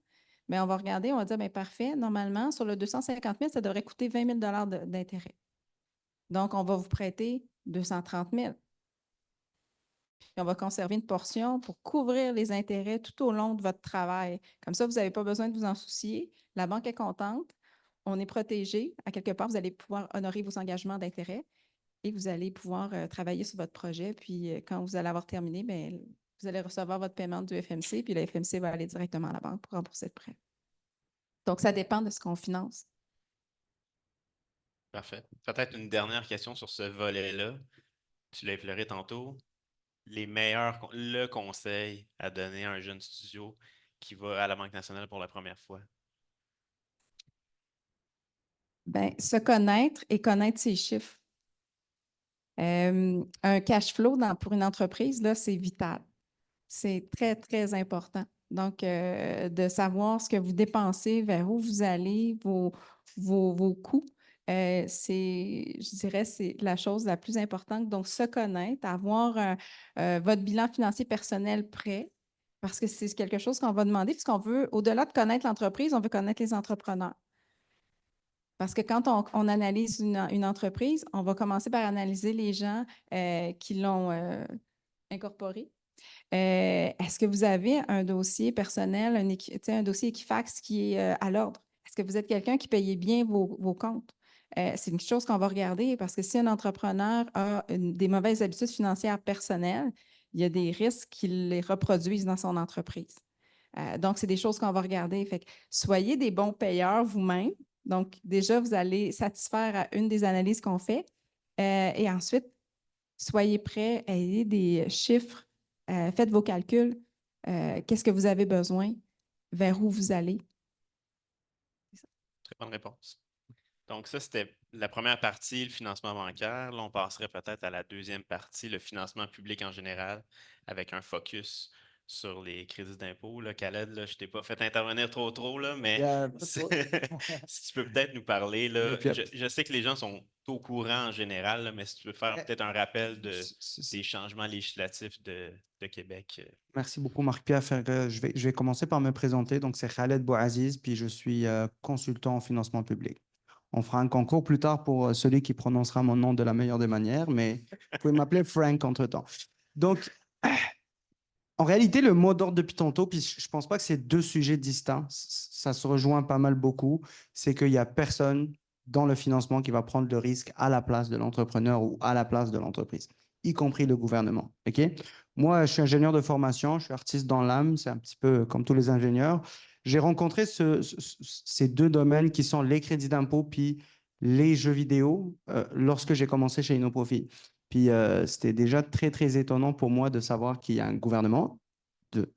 mais on va regarder, on va dire, bien parfait, normalement, sur le 250 000, ça devrait coûter 20 000 d'intérêt. Donc, on va vous prêter 230 000. Puis on va conserver une portion pour couvrir les intérêts tout au long de votre travail. Comme ça, vous n'avez pas besoin de vous en soucier. La banque est contente. On est protégé. À quelque part, vous allez pouvoir honorer vos engagements d'intérêt et vous allez pouvoir travailler sur votre projet. Puis quand vous allez avoir terminé, bien, vous allez recevoir votre paiement du FMC, puis le FMC va aller directement à la banque pour rembourser le prêt. Donc, ça dépend de ce qu'on finance. Parfait. Peut-être une dernière question sur ce volet-là. Tu l'as effleuré tantôt. Le conseil à donner à un jeune studio qui va à la Banque nationale pour la première fois? Bien, se connaître et connaître ses chiffres. Un cash flow pour une entreprise, là, c'est vital. C'est très, très important. Donc, de savoir ce que vous dépensez, vers où vous allez, vos coûts, je dirais, c'est la chose la plus importante. Donc, se connaître, avoir votre bilan financier personnel prêt, parce que c'est quelque chose qu'on va demander, puisqu'on veut, au-delà de connaître l'entreprise, on veut connaître les entrepreneurs. Parce que quand on analyse une entreprise, on va commencer par analyser les gens qui l'ont incorporé. Est-ce que vous avez un dossier personnel, un dossier Equifax qui est à l'ordre? Est-ce que vous êtes quelqu'un qui payait bien vos comptes? C'est une chose qu'on va regarder parce que si un entrepreneur a des mauvaises habitudes financières personnelles, il y a des risques qu'il les reproduise dans son entreprise. Donc, c'est des choses qu'on va regarder. Fait que soyez des bons payeurs vous-même. Donc, déjà, vous allez satisfaire à une des analyses qu'on fait. Et ensuite, soyez prêts à ayez des chiffres. Faites vos calculs. Qu'est-ce que vous avez besoin? Vers où vous allez? Très bonne réponse. Donc, ça, c'était la première partie, le financement bancaire. Là, on passerait peut-être à la deuxième partie, le financement public en général, avec un focus sur les crédits d'impôt. Khaled, là, je ne t'ai pas fait intervenir trop, là, mais si tu peux peut-être nous parler. Là, je sais que les gens sont au courant en général, là, mais si tu peux faire peut-être un rappel des changements législatifs de Québec. Merci beaucoup, Marc-Pierre. Je vais commencer par me présenter. Donc, c'est Khaled Bouaziz, puis je suis consultant en financement public. On fera un concours plus tard pour celui qui prononcera mon nom de la meilleure des manières, mais vous pouvez m'appeler Frank entre-temps. Donc, en réalité, le mot d'ordre depuis tantôt, puis je ne pense pas que c'est deux sujets distincts, ça se rejoint pas mal beaucoup, c'est qu'il n'y a personne dans le financement qui va prendre le risque à la place de l'entrepreneur ou à la place de l'entreprise, y compris le gouvernement. OK? Moi, je suis ingénieur de formation, je suis artiste dans l'âme, c'est un petit peu comme tous les ingénieurs. J'ai rencontré ces deux domaines qui sont les crédits d'impôt puis les jeux vidéo lorsque j'ai commencé chez InnoProfit. Puis c'était déjà très, très étonnant pour moi de savoir qu'il y a un gouvernement,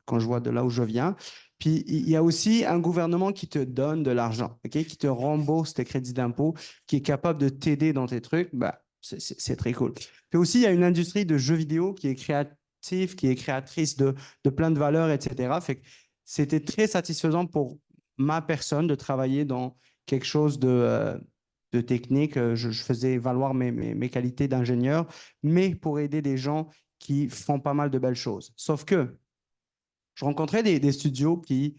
quand je vois de là où je viens. Puis il y a aussi un gouvernement qui te donne de l'argent, OK? Qui te rembourse tes crédits d'impôt, qui est capable de t'aider dans tes trucs. Bah, c'est très cool. Puis aussi, il y a une industrie de jeux vidéo qui est créative, qui est créatrice de plein de valeurs, etc. Fait que c'était très satisfaisant pour ma personne de travailler dans quelque chose de technique. Je faisais valoir mes qualités d'ingénieur, mais pour aider des gens qui font pas mal de belles choses. Sauf que je rencontrais des studios qui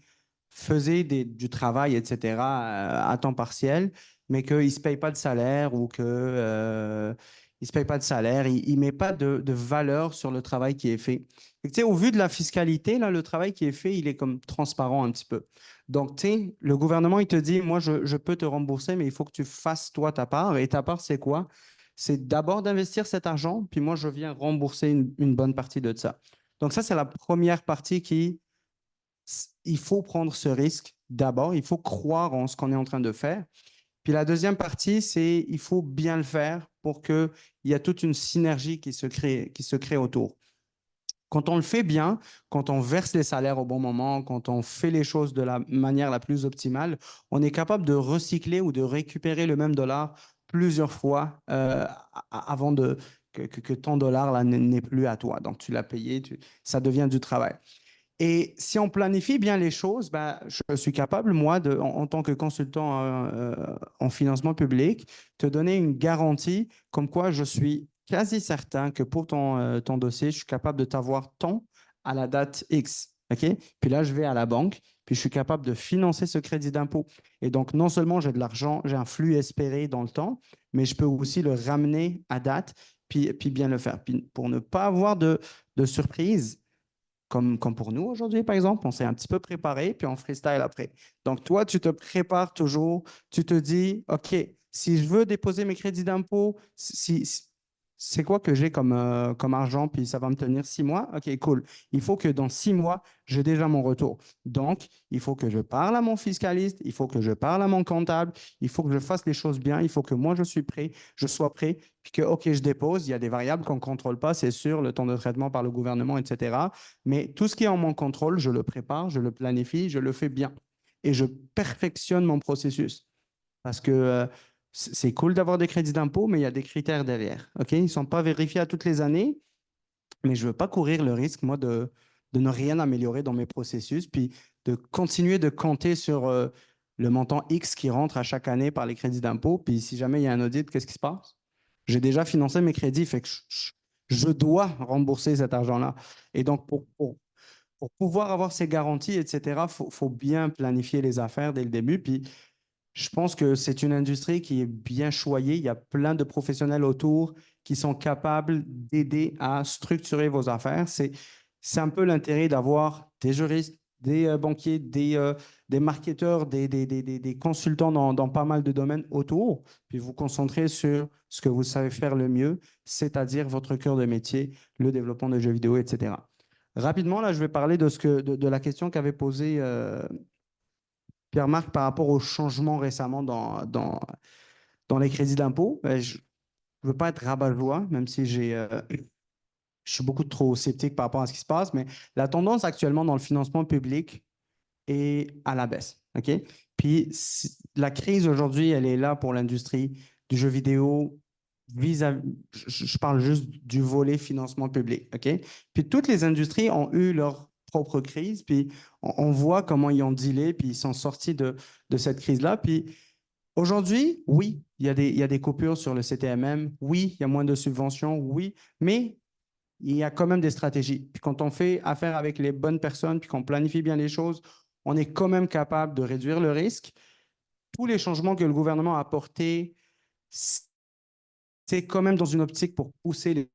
faisaient du travail, etc., à temps partiel, mais qu'ils ne se payent pas de salaire ou qu'ils ne se payent pas de salaire. Ils ne mettent pas de valeur sur le travail qui est fait. Et, tu sais, au vu de la fiscalité, là, le travail qui est fait, il est comme transparent un petit peu. Donc, tu sais, le gouvernement, il te dit, moi, je peux te rembourser, mais il faut que tu fasses, toi, ta part. Et ta part, c'est quoi? C'est d'abord d'investir cet argent, puis moi, je viens rembourser une bonne partie de ça. Donc ça, c'est la première partie il faut prendre ce risque d'abord, il faut croire en ce qu'on est en train de faire. Puis la deuxième partie, c'est il faut bien le faire pour qu'il y ait toute une synergie qui se crée autour. Quand on le fait bien, quand on verse les salaires au bon moment, quand on fait les choses de la manière la plus optimale, on est capable de recycler ou de récupérer le même dollar plusieurs fois avant que ton dollar là n'est plus à toi. Donc, tu l'as payé, ça devient du travail. Et si on planifie bien les choses, ben, je suis capable, moi, en tant que consultant en financement public, te donner une garantie comme quoi je suis quasi certain que pour ton dossier, je suis capable de t'avoir tant à la date X. OK? Puis là, je vais à la banque, puis je suis capable de financer ce crédit d'impôt. Et donc, non seulement j'ai de l'argent, j'ai un flux espéré dans le temps, mais je peux aussi le ramener à date, puis bien le faire. Puis pour ne pas avoir de surprise, comme pour nous aujourd'hui, par exemple, on s'est un petit peu préparé, puis on freestyle après. Donc, toi, tu te prépares toujours, tu te dis, OK, si je veux déposer mes crédits d'impôt, c'est quoi que j'ai comme argent, puis ça va me tenir 6 mois? OK, cool. Il faut que dans 6 mois, j'ai déjà mon retour. Donc, il faut que je parle à mon fiscaliste, il faut que je parle à mon comptable, il faut que je fasse les choses bien, il faut que moi, je sois prêt, puis que, OK, je dépose. Il y a des variables qu'on ne contrôle pas, c'est sûr, le temps de traitement par le gouvernement, etc. Mais tout ce qui est en mon contrôle, je le prépare, je le planifie, je le fais bien. Et je perfectionne mon processus. Parce que c'est cool d'avoir des crédits d'impôt, mais il y a des critères derrière. OK? Ils ne sont pas vérifiés à toutes les années, mais je ne veux pas courir le risque, moi, de ne rien améliorer dans mes processus, puis de continuer de compter sur le montant X qui rentre à chaque année par les crédits d'impôt. Puis si jamais il y a un audit, qu'est-ce qui se passe? J'ai déjà financé mes crédits, fait que je dois rembourser cet argent-là. Et donc, pour pouvoir avoir ces garanties, etc., il faut bien planifier les affaires dès le début. Puis je pense que c'est une industrie qui est bien choyée. Il y a plein de professionnels autour qui sont capables d'aider à structurer vos affaires. C'est un peu l'intérêt d'avoir des juristes, des banquiers, des marketeurs, des consultants dans pas mal de domaines autour, puis vous concentrer sur ce que vous savez faire le mieux, c'est-à-dire votre cœur de métier, le développement de jeux vidéo, etc. Rapidement, là, je vais parler de la question qu'avait posée Pierre-Marc par rapport au changement récemment dans les crédits d'impôt. Je ne veux pas être rabat-joie, même si je suis beaucoup trop sceptique par rapport à ce qui se passe, mais la tendance actuellement dans le financement public est à la baisse. OK? Puis la crise aujourd'hui, elle est là pour l'industrie du jeu vidéo. Je parle juste du volet financement public. OK? Puis toutes les industries ont eu leur propre crise, puis on voit comment ils ont dealé, puis ils sont sortis de cette crise-là. Puis aujourd'hui, oui, il y a des coupures sur le CTMM, oui, il y a moins de subventions, oui, mais il y a quand même des stratégies. Puis quand on fait affaire avec les bonnes personnes, puis qu'on planifie bien les choses, on est quand même capable de réduire le risque. Tous les changements que le gouvernement a apportés, c'est quand même dans une optique pour pousser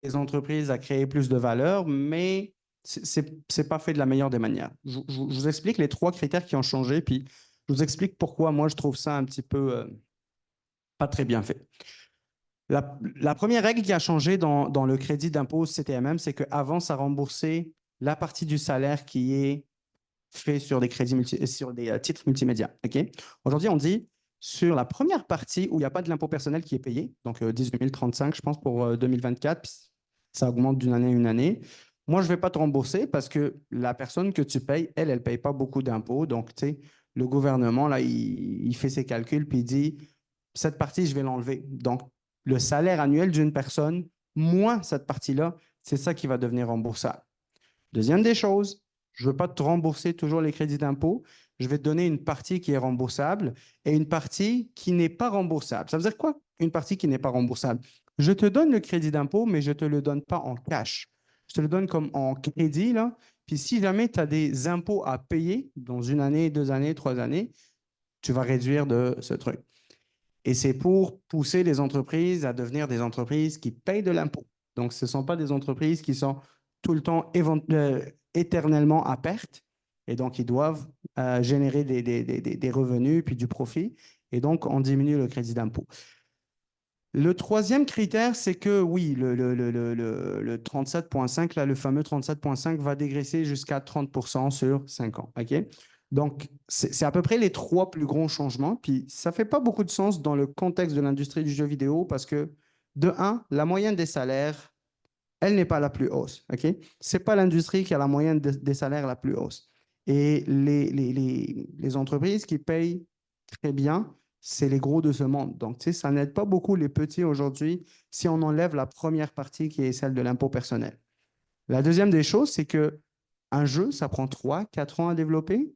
les entreprises à créer plus de valeur, mais ce n'est pas fait de la meilleure des manières. Je vous explique les 3 critères qui ont changé, puis Je vous explique pourquoi moi je trouve ça un petit peu pas très bien fait. La première règle qui a changé dans le crédit d'impôt CTMM, c'est qu'avant, ça remboursait la partie du salaire qui est fait sur des sur des titres multimédia. Okay? Aujourd'hui, on dit sur la première partie où il n'y a pas de l'impôt personnel qui est payé, donc 18 035, je pense, pour 2024, puis ça augmente d'une année à une année. Moi, je ne vais pas te rembourser parce que la personne que tu payes, elle ne paye pas beaucoup d'impôts. Donc, tu sais, le gouvernement, là, il fait ses calculs puis il dit, cette partie, je vais l'enlever. Donc, le salaire annuel d'une personne, moins cette partie-là, c'est ça qui va devenir remboursable. Deuxième des choses, je ne veux pas te rembourser toujours les crédits d'impôt. Je vais te donner une partie qui est remboursable et une partie qui n'est pas remboursable. Ça veut dire quoi, une partie qui n'est pas remboursable? Je te donne le crédit d'impôt, mais je ne te le donne pas en cash. Je te le donne comme en crédit, là. Puis si jamais tu as des impôts à payer dans une année, 2 années, 3 années, tu vas réduire de ce truc. Et c'est pour pousser les entreprises à devenir des entreprises qui payent de l'impôt. Donc, ce ne sont pas des entreprises qui sont tout le temps éternellement à perte. Et donc, ils doivent générer des revenus puis du profit. Et donc, on diminue le crédit d'impôt. Le troisième critère, c'est que oui, le 37,5, là, le fameux 37,5 va dégraisser jusqu'à 30% sur 5 ans. OK? Donc, c'est à peu près les 3 plus gros changements. Puis, ça ne fait pas beaucoup de sens dans le contexte de l'industrie du jeu vidéo parce que, de 1, la moyenne des salaires, elle n'est pas la plus hausse. Ce n'est pas l'industrie qui a la moyenne des salaires la plus hausse. Et les entreprises qui payent très bien, c'est les gros de ce monde. Donc, ça n'aide pas beaucoup les petits aujourd'hui si on enlève la première partie qui est celle de l'impôt personnel. La deuxième des choses, c'est qu'un jeu, ça prend 3-4 ans à développer,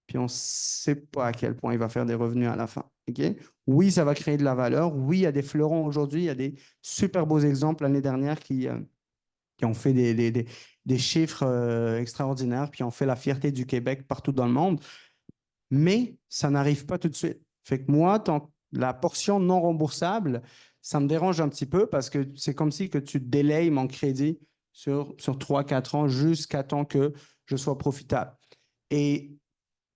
puis on ne sait pas à quel point il va faire des revenus à la fin. Oui, ça va créer de la valeur. Oui, il y a des fleurons aujourd'hui. Il y a des super beaux exemples l'année dernière qui ont fait des chiffres extraordinaires, puis ont fait la fierté du Québec partout dans le monde. Mais ça n'arrive pas tout de suite. Fait que moi, la portion non remboursable, ça me dérange un petit peu parce que c'est comme si que tu délayes mon crédit sur 3-4 ans jusqu'à temps que je sois profitable. Et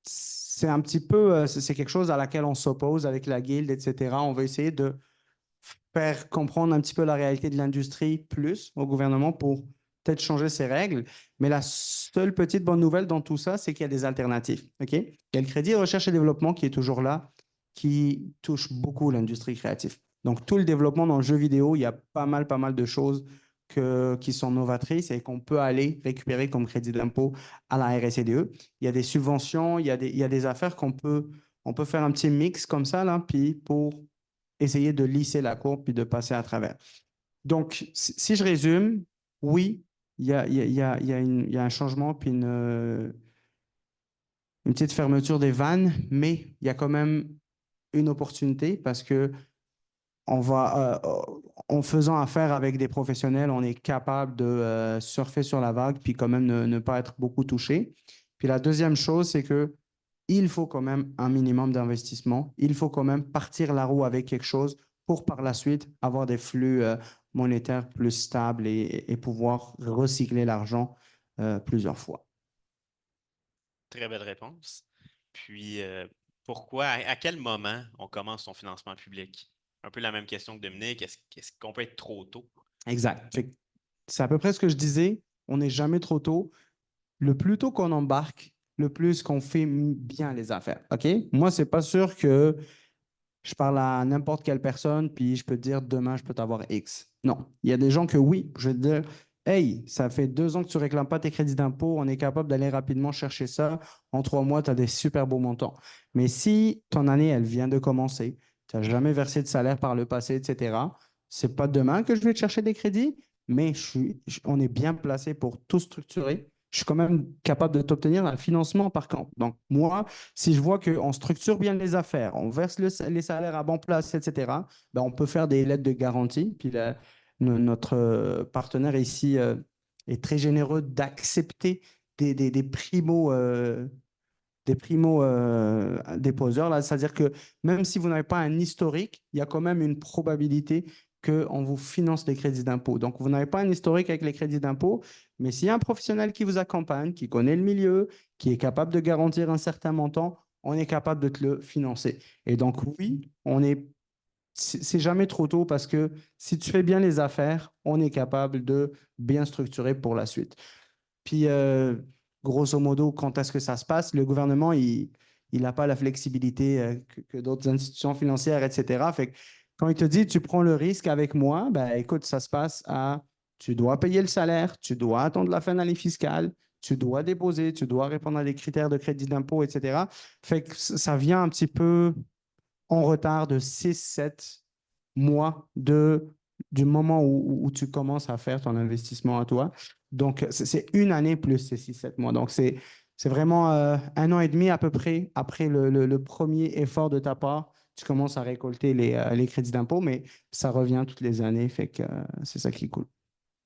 c'est un petit peu, c'est quelque chose à laquelle on s'oppose avec la guilde, etc. On va essayer de faire comprendre un petit peu la réalité de l'industrie plus au gouvernement pour peut-être changer ses règles. Mais la seule petite bonne nouvelle dans tout ça, c'est qu'il y a des alternatives. Il y a le crédit recherche et développement qui est toujours là, qui touche beaucoup l'industrie créative. Donc, tout le développement dans le jeu vidéo, il y a pas mal de choses qui sont novatrices et qu'on peut aller récupérer comme crédit d'impôt à la RSCDE. Il y a des subventions, il y a des affaires on peut faire un petit mix comme ça, là, puis pour essayer de lisser la courbe puis de passer à travers. Donc, si je résume, oui, il y a un changement puis une petite fermeture des vannes, mais il y a quand même une opportunité parce que en faisant affaire avec des professionnels, on est capable de surfer sur la vague puis quand même ne pas être beaucoup touché. Puis la deuxième chose, c'est que il faut quand même un minimum d'investissement. Il faut quand même partir la roue avec quelque chose pour par la suite avoir des flux monétaires plus stables et pouvoir recycler l'argent plusieurs fois. Très belle réponse. Puis, pourquoi, à quel moment on commence son financement public? Un peu la même question que Dominique. Est-ce qu'on peut être trop tôt? Exact. C'est à peu près ce que je disais. On n'est jamais trop tôt. Le plus tôt qu'on embarque, le plus qu'on fait bien les affaires. Moi, ce n'est pas sûr que je parle à n'importe quelle personne, puis je peux te dire demain, je peux t'avoir X. Non. Il y a des gens que oui, je vais te dire, hey, ça fait 2 ans que tu ne réclames pas tes crédits d'impôt, on est capable d'aller rapidement chercher ça. En 3 mois, tu as des super beaux montants. Mais si ton année, elle vient de commencer, tu n'as jamais versé de salaire par le passé, etc., ce n'est pas demain que je vais te chercher des crédits, mais on est bien placé pour tout structurer. Je suis quand même capable de t'obtenir un financement par contre. Donc, moi, si je vois qu'on structure bien les affaires, on verse les salaires à bon place, etc., ben, on peut faire des lettres de garantie. Puis notre partenaire ici est très généreux d'accepter des primo-déposeurs. C'est-à-dire que même si vous n'avez pas un historique, il y a quand même une probabilité qu'on vous finance les crédits d'impôt. Donc, vous n'avez pas un historique avec les crédits d'impôt, mais s'il y a un professionnel qui vous accompagne, qui connaît le milieu, qui est capable de garantir un certain montant, on est capable de te le financer. Et donc, oui, c'est jamais trop tôt parce que si tu fais bien les affaires, on est capable de bien structurer pour la suite. Puis, grosso modo, quand est-ce que ça se passe? Le gouvernement, il n'a pas la flexibilité que d'autres institutions financières, etc. Fait que quand il te dit, tu prends le risque avec moi, ben, écoute, ça se passe à, tu dois payer le salaire, tu dois attendre la fin de l'année fiscale, tu dois déposer, tu dois répondre à des critères de crédit d'impôt, etc. Fait que ça vient un petit peu en retard de 6-7 mois du moment où tu commences à faire ton investissement à toi. Donc, c'est une année plus ces 6-7 mois. Donc, c'est vraiment 1 an et demi à peu près après le premier effort de ta part. Tu commences à récolter les crédits d'impôt, mais ça revient toutes les années. Fait que c'est ça qui est cool.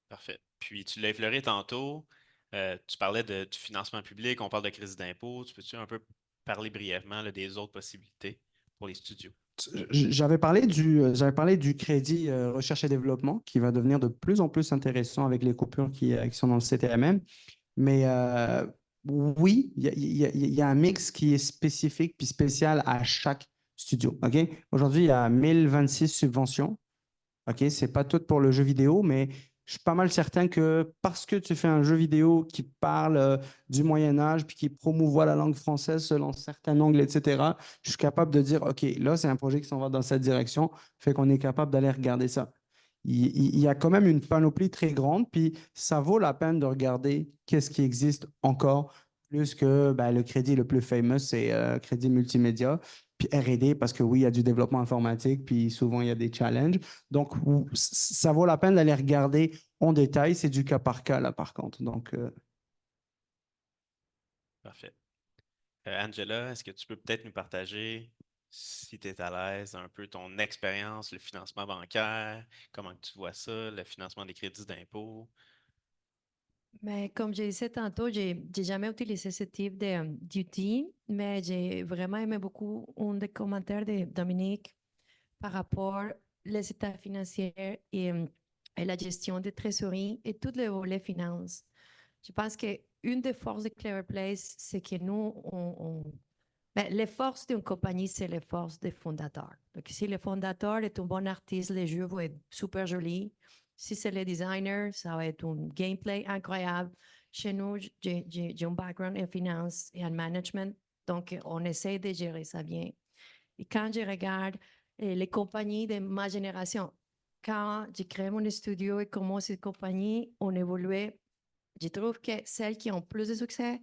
Parfait. Puis tu l'as effleuré tantôt. Tu parlais du financement public, on parle de crédit d'impôt. Tu peux-tu un peu parler brièvement là, des autres possibilités pour les studios? J'avais parlé du crédit recherche et développement qui va devenir de plus en plus intéressant avec les coupures qui sont dans le CTMM. Mais oui, il y a un mix qui est spécifique puis spécial à chaque studio. OK? Aujourd'hui, il y a 1026 subventions. OK? C'est pas tout pour le jeu vidéo, mais je suis pas mal certain que parce que tu fais un jeu vidéo qui parle du Moyen Âge puis qui promouvoit la langue française selon certains angles, etc., je suis capable de dire, OK, là, c'est un projet qui s'en va dans cette direction, fait qu'on est capable d'aller regarder ça. Il y a quand même une panoplie très grande, puis ça vaut la peine de regarder qu'est-ce qui existe encore, plus que ben, le crédit le plus fameux, c'est crédit multimédia, puis R&D, parce que oui, il y a du développement informatique, puis souvent, il y a des challenges. Donc, ça vaut la peine d'aller regarder en détail. C'est du cas par cas, là, par contre. Donc, Parfait. Angela, est-ce que tu peux peut-être nous partager, si tu es à l'aise, un peu ton expérience, le financement bancaire, comment tu vois ça, le financement des crédits d'impôt? Mais comme je disais tantôt, j'ai jamais utilisé ce type d'outil, mais j'ai vraiment aimé beaucoup un des commentaires de Dominique par rapport les états financiers et la gestion des trésoreries et tous les volets finances. Je pense qu'une des forces de Clever Place, c'est que nous, ben, les forces d'une compagnie, c'est les forces des fondateurs. Donc, si le fondateur est un bon artiste, les jeux vont être super jolis. Si c'est le designer, ça va être un gameplay incroyable. Chez nous, j'ai un background en finance et en management, donc on essaie de gérer ça bien. Et quand je regarde les compagnies de ma génération, quand j'ai créé mon studio et comment ces compagnies ont évolué, je trouve que celles qui ont plus de succès,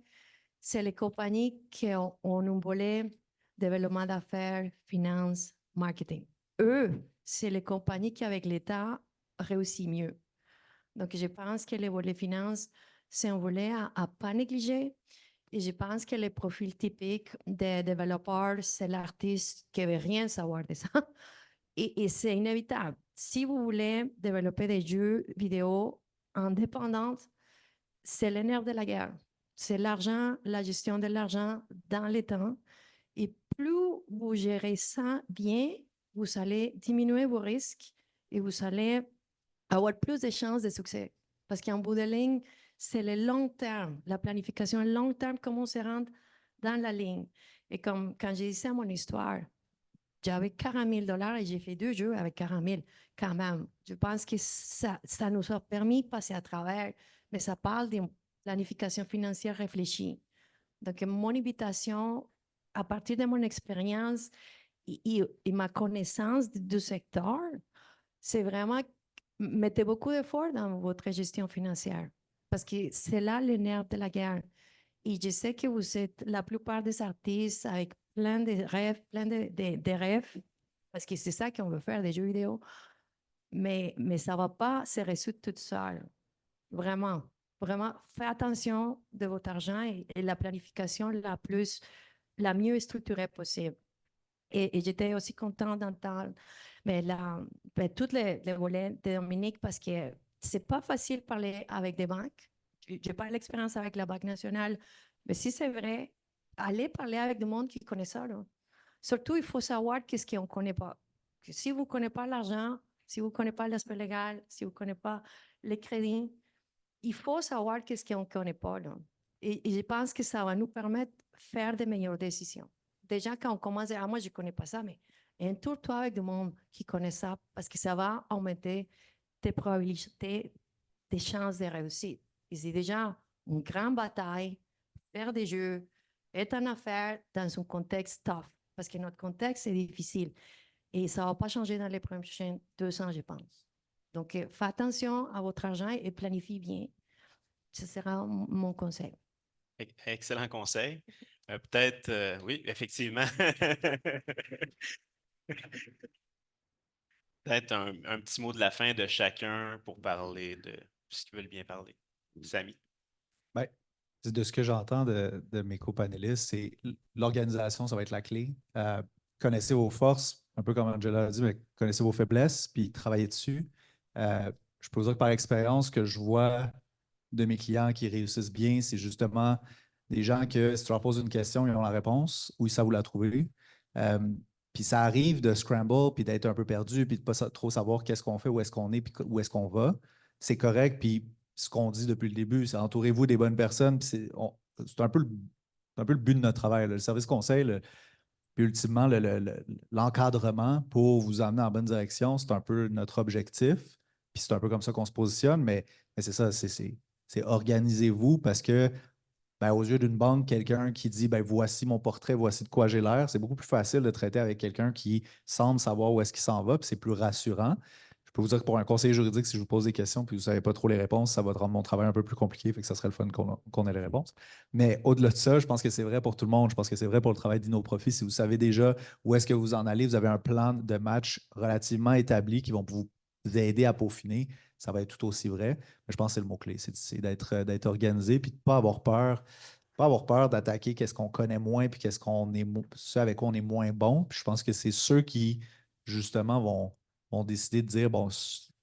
c'est les compagnies qui ont un volet développement d'affaires, finance, marketing. Eux, c'est les compagnies qui, avec l'État, réussissent mieux. Donc, je pense que le volet finance, c'est un volet à ne pas négliger. Et je pense que le profil typique des développeurs, c'est l'artiste qui ne veut rien savoir de ça. Et c'est inévitable. Si vous voulez développer des jeux vidéo indépendants, c'est le nerf de la guerre. C'est l'argent, la gestion de l'argent dans les temps. Et plus vous gérez ça bien, vous allez diminuer vos risques et vous allez avoir plus de chances de succès. Parce qu'en bout de ligne, c'est le long terme, la planification long terme, comment on se rend dans la ligne. Et comme quand j'ai dit ça, mon histoire, j'avais 40 000 $ et j'ai fait 2 jeux avec 40 000 quand même. Je pense que ça nous a permis de passer à travers, mais ça parle d'une planification financière réfléchie. Donc, mon invitation, à partir de mon expérience et ma connaissance du secteur, c'est vraiment mettez beaucoup d'efforts dans votre gestion financière parce que c'est là le nerf de la guerre. Et je sais que vous êtes la plupart des artistes avec plein de rêves, plein de rêves, parce que c'est ça qu'on veut faire, des jeux vidéo. Mais ça ne va pas se résoudre toute seule. Vraiment, vraiment, faites attention de votre argent et la planification la mieux structurée possible. Et j'étais aussi contente d'entendre tous les volets de Dominique parce que c'est pas facile de parler avec des banques. Je n'ai pas l'expérience avec la Banque nationale, mais si c'est vrai, allez parler avec des monde qui connaît ça. Là. Surtout, il faut savoir qu'est-ce qu'on ne connaît pas. Que si vous ne connaissez pas l'argent, si vous ne connaissez pas l'aspect légal, si vous ne connaissez pas les crédits, il faut savoir qu'est-ce qu'on ne connaît pas. Là. Et je pense que ça va nous permettre de faire de meilleures décisions. déjà, quand on commence à dire, ah, moi, je ne connais pas ça, mais entoure-toi avec du monde qui connaît ça parce que ça va augmenter tes probabilités, tes chances de réussite. Et c'est déjà une grande bataille, faire des jeux, être en affaires dans un contexte tough, parce que notre contexte est difficile et ça ne va pas changer dans les prochains 2 ans, je pense. Donc, faites attention à votre argent et planifiez bien. Ce sera mon conseil. Excellent conseil. Peut-être, oui, effectivement. Peut-être un petit mot de la fin de chacun pour parler de ce qu'ils veulent bien parler. Samy. Ben, de ce que j'entends de mes copanélistes, c'est l'organisation, ça va être la clé. Connaissez vos forces, un peu comme Angela a dit, mais connaissez vos faiblesses, puis travaillez dessus. Je peux vous dire que par expérience, que je vois de mes clients qui réussissent bien, c'est justement des gens que si tu leur poses une question, ils ont la réponse ou ils savent où la trouver. Puis ça arrive de scramble, puis d'être un peu perdu, puis de ne pas trop savoir qu'est-ce qu'on fait, où est-ce qu'on est, puis où est-ce qu'on va. C'est correct, puis ce qu'on dit depuis le début, c'est entourez-vous des bonnes personnes, puis c'est un peu le but de notre travail, là. Le service conseil, puis ultimement, l'encadrement pour vous amener en bonne direction, c'est un peu notre objectif. Puis c'est un peu comme ça qu'on se positionne, mais c'est ça, c'est organisez-vous parce que ben, aux yeux d'une banque, quelqu'un qui dit ben, voici mon portrait, voici de quoi j'ai l'air, c'est beaucoup plus facile de traiter avec quelqu'un qui semble savoir où est-ce qu'il s'en va, puis c'est plus rassurant. Je peux vous dire que pour un conseiller juridique, si je vous pose des questions puis vous ne savez pas trop les réponses, ça va te rendre mon travail un peu plus compliqué, fait que ça serait le fun qu'on ait les réponses. Mais au-delà de ça, je pense que c'est vrai pour tout le monde. Je pense que c'est vrai pour le travail d'InnoProfit. Si vous savez déjà où est-ce que vous en allez, vous avez un plan de match relativement établi qui vont vous aider à peaufiner, ça va être tout aussi vrai. Mais je pense que c'est le mot-clé, c'est d'être organisé puis de ne pas avoir peur. Pas avoir peur d'attaquer qu'est-ce qu'on connaît moins puis qu'est-ce qu'on est ce avec quoi on est moins bon. Puis je pense que c'est ceux qui, justement, vont décider de dire bon,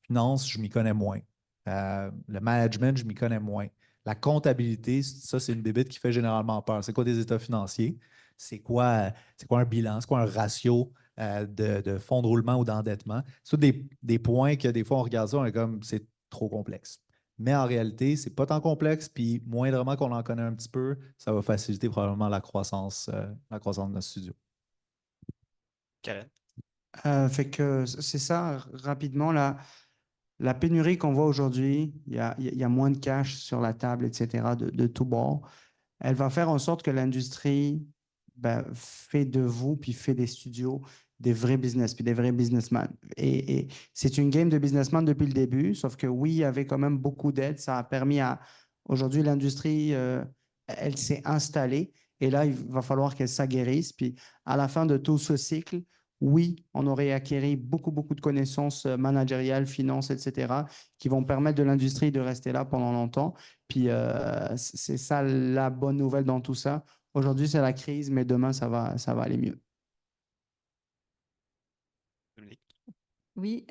finance, je m'y connais moins. Le management, je m'y connais moins. La comptabilité, ça, c'est une bébite qui fait généralement peur. C'est quoi des états financiers? C'est quoi un bilan? C'est quoi un ratio de fonds de roulement ou d'endettement? C'est des points que des fois, on regarde ça, on est comme c'est trop complexe. Mais en réalité, c'est pas tant complexe, puis moindrement qu'on en connaît un petit peu, ça va faciliter probablement la croissance de notre studio. Karen. Fait que c'est ça, rapidement, la pénurie qu'on voit aujourd'hui, il y a moins de cash sur la table, etc., de tout bord. Elle va faire en sorte que l'industrie fait de vous, puis fait des studios, des vrais business, puis des vrais businessmen. Et c'est une game de businessmen depuis le début, sauf que oui, il y avait quand même beaucoup d'aide. Ça a permis à... Aujourd'hui, l'industrie, elle s'est installée. Et là, il va falloir qu'elle s'aguerrisse. Puis à la fin de tout ce cycle, oui, on aurait acquis beaucoup, beaucoup de connaissances managériales, finances, etc., qui vont permettre de l'industrie de rester là pendant longtemps. Puis c'est ça la bonne nouvelle dans tout ça. Aujourd'hui, c'est la crise, mais demain, ça va aller mieux. Oui,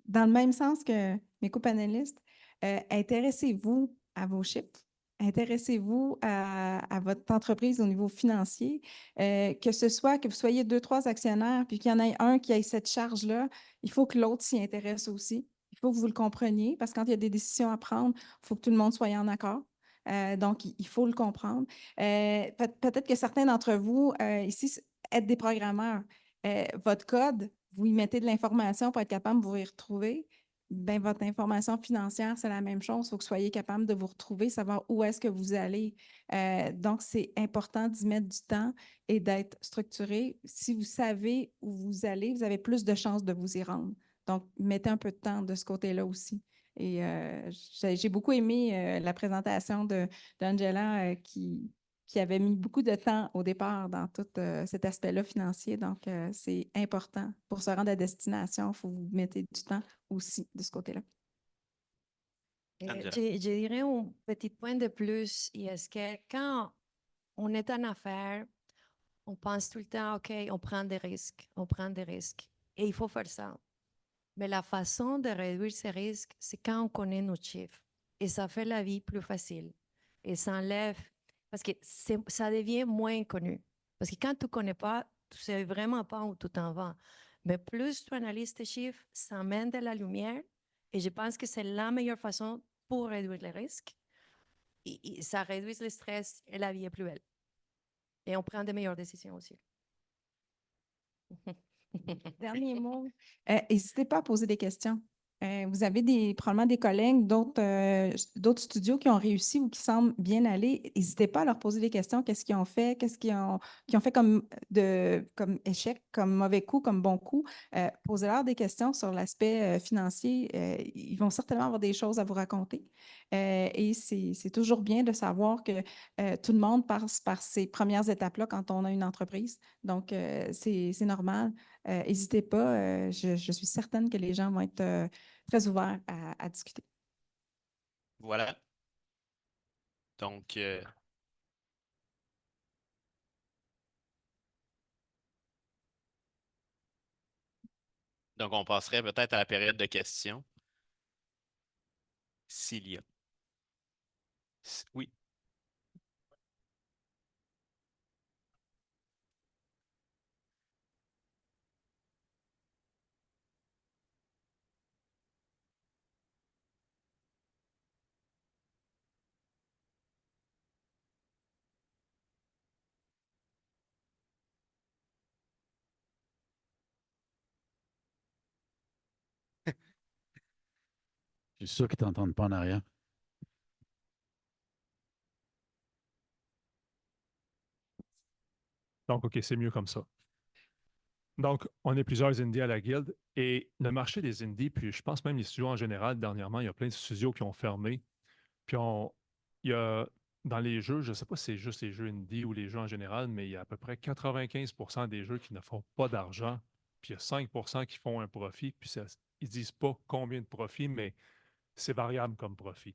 dans le même sens que mes copanélistes, intéressez-vous à vos chiffres, intéressez-vous à votre entreprise au niveau financier, que ce soit que vous soyez 2, 3 actionnaires, puis qu'il y en ait un qui ait cette charge-là, il faut que l'autre s'y intéresse aussi. Il faut que vous le compreniez, parce que quand il y a des décisions à prendre, il faut que tout le monde soit en accord. Donc, il faut le comprendre. Peut-être que certains d'entre vous ici êtes des programmeurs. Votre code, vous y mettez de l'information pour être capable de vous y retrouver. Ben, votre information financière, c'est la même chose. Il faut que vous soyez capable de vous retrouver, savoir où est-ce que vous allez. Donc, c'est important d'y mettre du temps et d'être structuré. Si vous savez où vous allez, vous avez plus de chances de vous y rendre. Donc, mettez un peu de temps de ce côté-là aussi. Et j'ai beaucoup aimé la présentation d'Angela qui avait mis beaucoup de temps au départ dans tout cet aspect-là financier. Donc, c'est important. Pour se rendre à destination, il faut vous mettre du temps aussi de ce côté-là. Je dirais un petit point de plus, est-ce que quand on est en affaires, on pense tout le temps, OK, on prend des risques, et il faut faire ça. Mais la façon de réduire ces risques, c'est quand on connaît nos chiffres, et ça fait la vie plus facile, et ça enlève, parce que ça devient moins connu. Parce que quand tu ne connais pas, tu ne sais vraiment pas où tu t'en vas. Mais plus tu analyses tes chiffres, ça amène de la lumière, et je pense que c'est la meilleure façon pour réduire les risques. Et ça réduit le stress et la vie est plus belle. et on prend des meilleures décisions aussi. Dernier mot, n'hésitez pas à poser des questions. Vous avez probablement des collègues d'autres studios qui ont réussi ou qui semblent bien aller. N'hésitez pas à leur poser des questions. Qu'est-ce qu'ils ont fait? Qu'est-ce qu'ils ont fait comme échec, comme mauvais coup, comme bon coup? Posez-leur des questions sur l'aspect financier. Ils vont certainement avoir des choses à vous raconter. Et c'est toujours bien de savoir que tout le monde passe par ces premières étapes-là quand on a une entreprise. Donc, c'est normal. N'hésitez pas. Je suis certaine que les gens vont être très ouverts à discuter. Voilà. Donc, on passerait peut-être à la période de questions. S'il y a. Oui. Je suis sûr qu'ils ne t'entendent pas en arrière. Donc, OK, c'est mieux comme ça. Donc, on est plusieurs indies à la guilde et le marché des indies, puis je pense même les studios en général, dernièrement, il y a plein de studios qui ont fermé. Puis il y a dans les jeux, je ne sais pas si c'est juste les jeux indie ou les jeux en général, mais il y a à peu près 95% des jeux qui ne font pas d'argent. Puis il y a 5% qui font un profit. Puis ils ne disent pas combien de profit, mais c'est variable comme profit.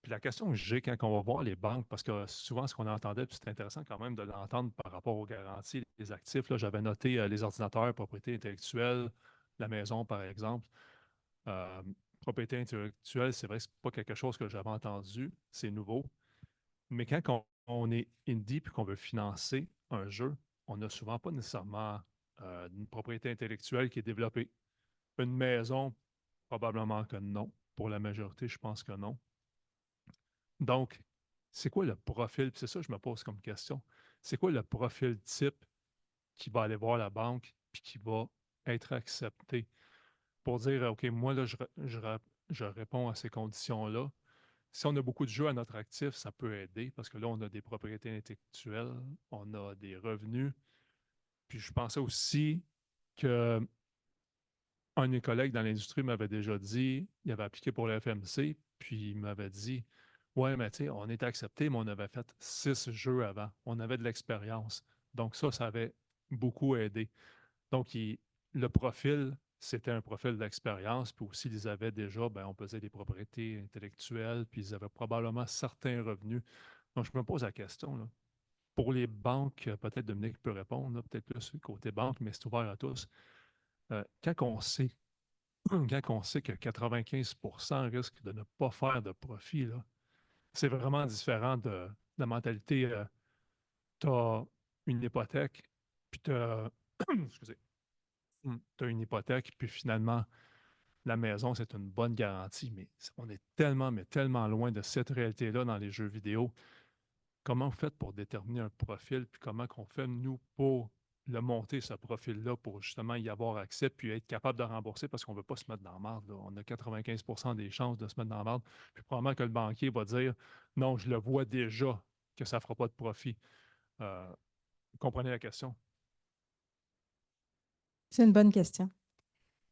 Puis la question que j'ai quand on va voir les banques, parce que souvent ce qu'on entendait, puis c'est intéressant quand même de l'entendre par rapport aux garanties des actifs, là, j'avais noté les ordinateurs, propriété intellectuelle, la maison par exemple. Euh, Propriété intellectuelle, c'est vrai que ce n'est pas quelque chose que j'avais entendu, c'est nouveau. Mais quand on est indie et qu'on veut financer un jeu, on n'a souvent pas nécessairement une propriété intellectuelle qui est développée. Une maison, probablement que non. Pour la majorité, je pense que non. Donc, c'est quoi le profil? Puis c'est ça que je me pose comme question. C'est quoi le profil type qui va aller voir la banque puis qui va être accepté pour dire, OK, moi, là, je réponds à ces conditions-là. Si on a beaucoup de jeux à notre actif, ça peut aider parce que là, on a des propriétés intellectuelles, on a des revenus. Puis je pensais aussi que un de mes collègues dans l'industrie m'avait déjà dit, il avait appliqué pour le FMC, puis il m'avait dit, ouais, mais tu sais, on était accepté, mais on avait fait 6 jeux avant. On avait de l'expérience. Donc ça avait beaucoup aidé. Donc, le profil, c'était un profil d'expérience, puis aussi, ils avaient déjà, ben, on pesait des propriétés intellectuelles, puis ils avaient probablement certains revenus. Donc, je me pose la question, là. Pour les banques, peut-être Dominique peut répondre, là, peut-être plus côté banque, mais c'est ouvert à tous. Quand on sait que 95% risquent de ne pas faire de profit, là, c'est vraiment différent de la mentalité. Tu as une hypothèque, puis tu as, excusez, tu as une hypothèque, puis finalement, la maison, c'est une bonne garantie, mais on est tellement, mais tellement loin de cette réalité-là dans les jeux vidéo. Comment vous faites pour déterminer un profil, puis comment qu'on fait, nous, pour le monter, ce profil-là, pour justement y avoir accès, puis être capable de rembourser, parce qu'on ne veut pas se mettre dans la marde, là. On a 95% des chances de se mettre dans la marde, puis probablement que le banquier va dire, non, je le vois déjà que ça ne fera pas de profit. Vous comprenez la question? C'est une bonne question.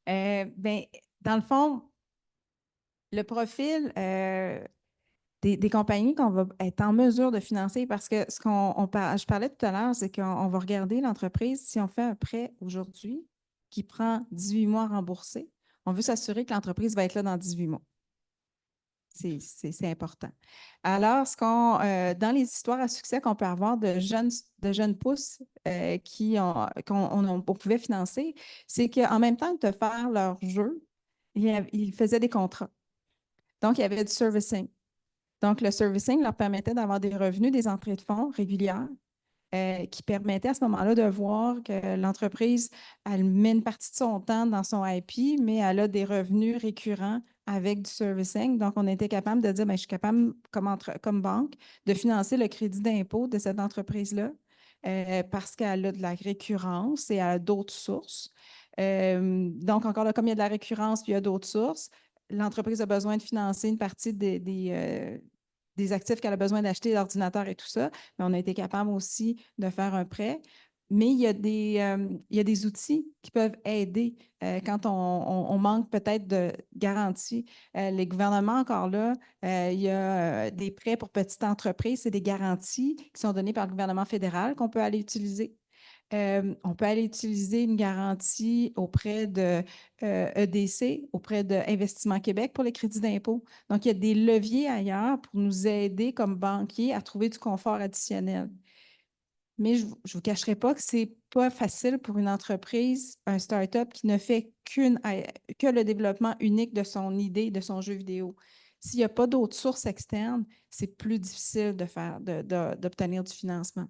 Ben, dans le fond, le profil des compagnies qu'on va être en mesure de financer, parce que je parlais tout à l'heure, c'est qu'on va regarder l'entreprise, si on fait un prêt aujourd'hui qui prend 18 mois à rembourser, on veut s'assurer que l'entreprise va être là dans 18 mois. C'est important. Alors, dans les histoires à succès qu'on peut avoir de jeunes pousses qu'on pouvait financer, c'est qu'en même temps que de faire leur jeu, ils faisaient des contrats. Donc, il y avait du servicing. Donc, le servicing leur permettait d'avoir des revenus, des entrées de fonds régulières qui permettaient à ce moment-là de voir que l'entreprise, elle met une partie de son temps dans son IP, mais elle a des revenus récurrents avec du servicing. Donc, on était capable de dire, bien, je suis capable, comme banque, de financer le crédit d'impôt de cette entreprise-là. parce qu'elle a de la récurrence et elle a d'autres sources. Donc, encore là, comme il y a de la récurrence puis il y a d'autres sources, l'entreprise a besoin de financer une partie des actifs qu'elle a besoin d'acheter, l'ordinateur et tout ça. Mais on a été capable aussi de faire un prêt. Mais il y a des outils qui peuvent aider quand on manque peut-être de garantie. Les gouvernements, encore là, il y a des prêts pour petites entreprises, c'est des garanties qui sont données par le gouvernement fédéral qu'on peut aller utiliser. On peut aller utiliser une garantie auprès de EDC, auprès d'Investissement Québec pour les crédits d'impôt. Donc, il y a des leviers ailleurs pour nous aider comme banquiers à trouver du confort additionnel. Mais je ne vous cacherai pas que ce n'est pas facile pour une entreprise, un start-up qui ne fait que le développement unique de son idée, de son jeu vidéo. S'il n'y a pas d'autres sources externes, c'est plus difficile d'obtenir du financement.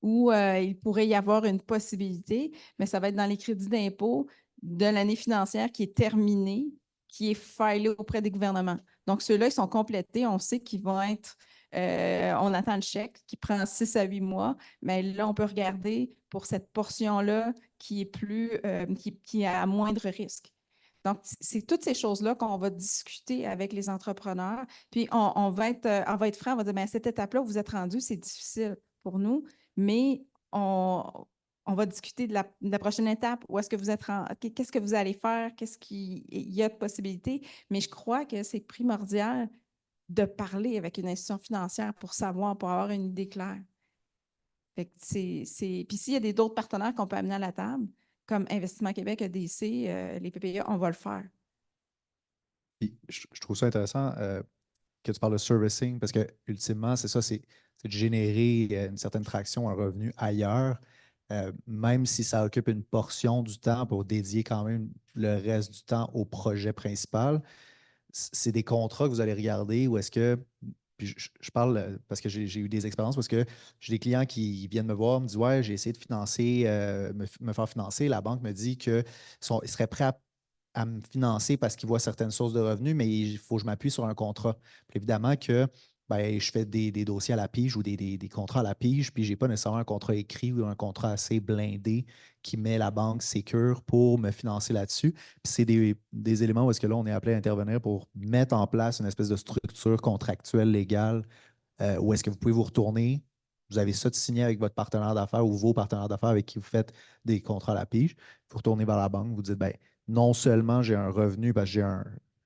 Ou il pourrait y avoir une possibilité, mais ça va être dans les crédits d'impôt de l'année financière qui est terminée, qui est filée auprès des gouvernements. Donc, ceux-là, ils sont complétés. On sait qu'ils vont être on attend le chèque qui prend 6 à 8 mois, mais là, on peut regarder pour cette portion-là qui est qui a à moindre risque. Donc, c'est toutes ces choses-là qu'on va discuter avec les entrepreneurs. Puis, on va être franc, on va dire, bien, cette étape-là, vous êtes rendu, c'est difficile pour nous, mais on va discuter de la prochaine étape. Où est-ce que vous êtes qu'est-ce que vous allez faire? Qu'est-ce qu'il y a de possibilités? Mais je crois que c'est primordial de parler avec une institution financière pour savoir, pour avoir une idée claire. Fait que Puis s'il y a d'autres partenaires qu'on peut amener à la table, comme Investissement Québec, EDC, les PPA, on va le faire. Puis, je trouve ça intéressant que tu parles de servicing parce que ultimement, c'est ça, c'est de générer une certaine traction, un revenu ailleurs, même si ça occupe une portion du temps pour dédier quand même le reste du temps au projet principal. C'est des contrats que vous allez regarder ou est-ce que, puis je parle parce que j'ai eu des expériences parce que j'ai des clients qui viennent me voir, me disent ouais, j'ai essayé de financer, me faire financer. La banque me dit qu'ils seraient prêts à me financer parce qu'ils voient certaines sources de revenus, mais il faut que je m'appuie sur un contrat. Puis évidemment que ben, je fais des dossiers à la pige ou des contrats à la pige, puis je n'ai pas nécessairement un contrat écrit ou un contrat assez blindé qui met la banque sécure pour me financer là-dessus. Puis c'est des éléments où est-ce que là, on est appelé à intervenir pour mettre en place une espèce de structure contractuelle légale où est-ce que vous pouvez vous retourner. Vous avez ça de signer avec votre partenaire d'affaires ou vos partenaires d'affaires avec qui vous faites des contrats à la pige. Vous retournez vers la banque, vous dites, ben, non seulement j'ai un revenu parce que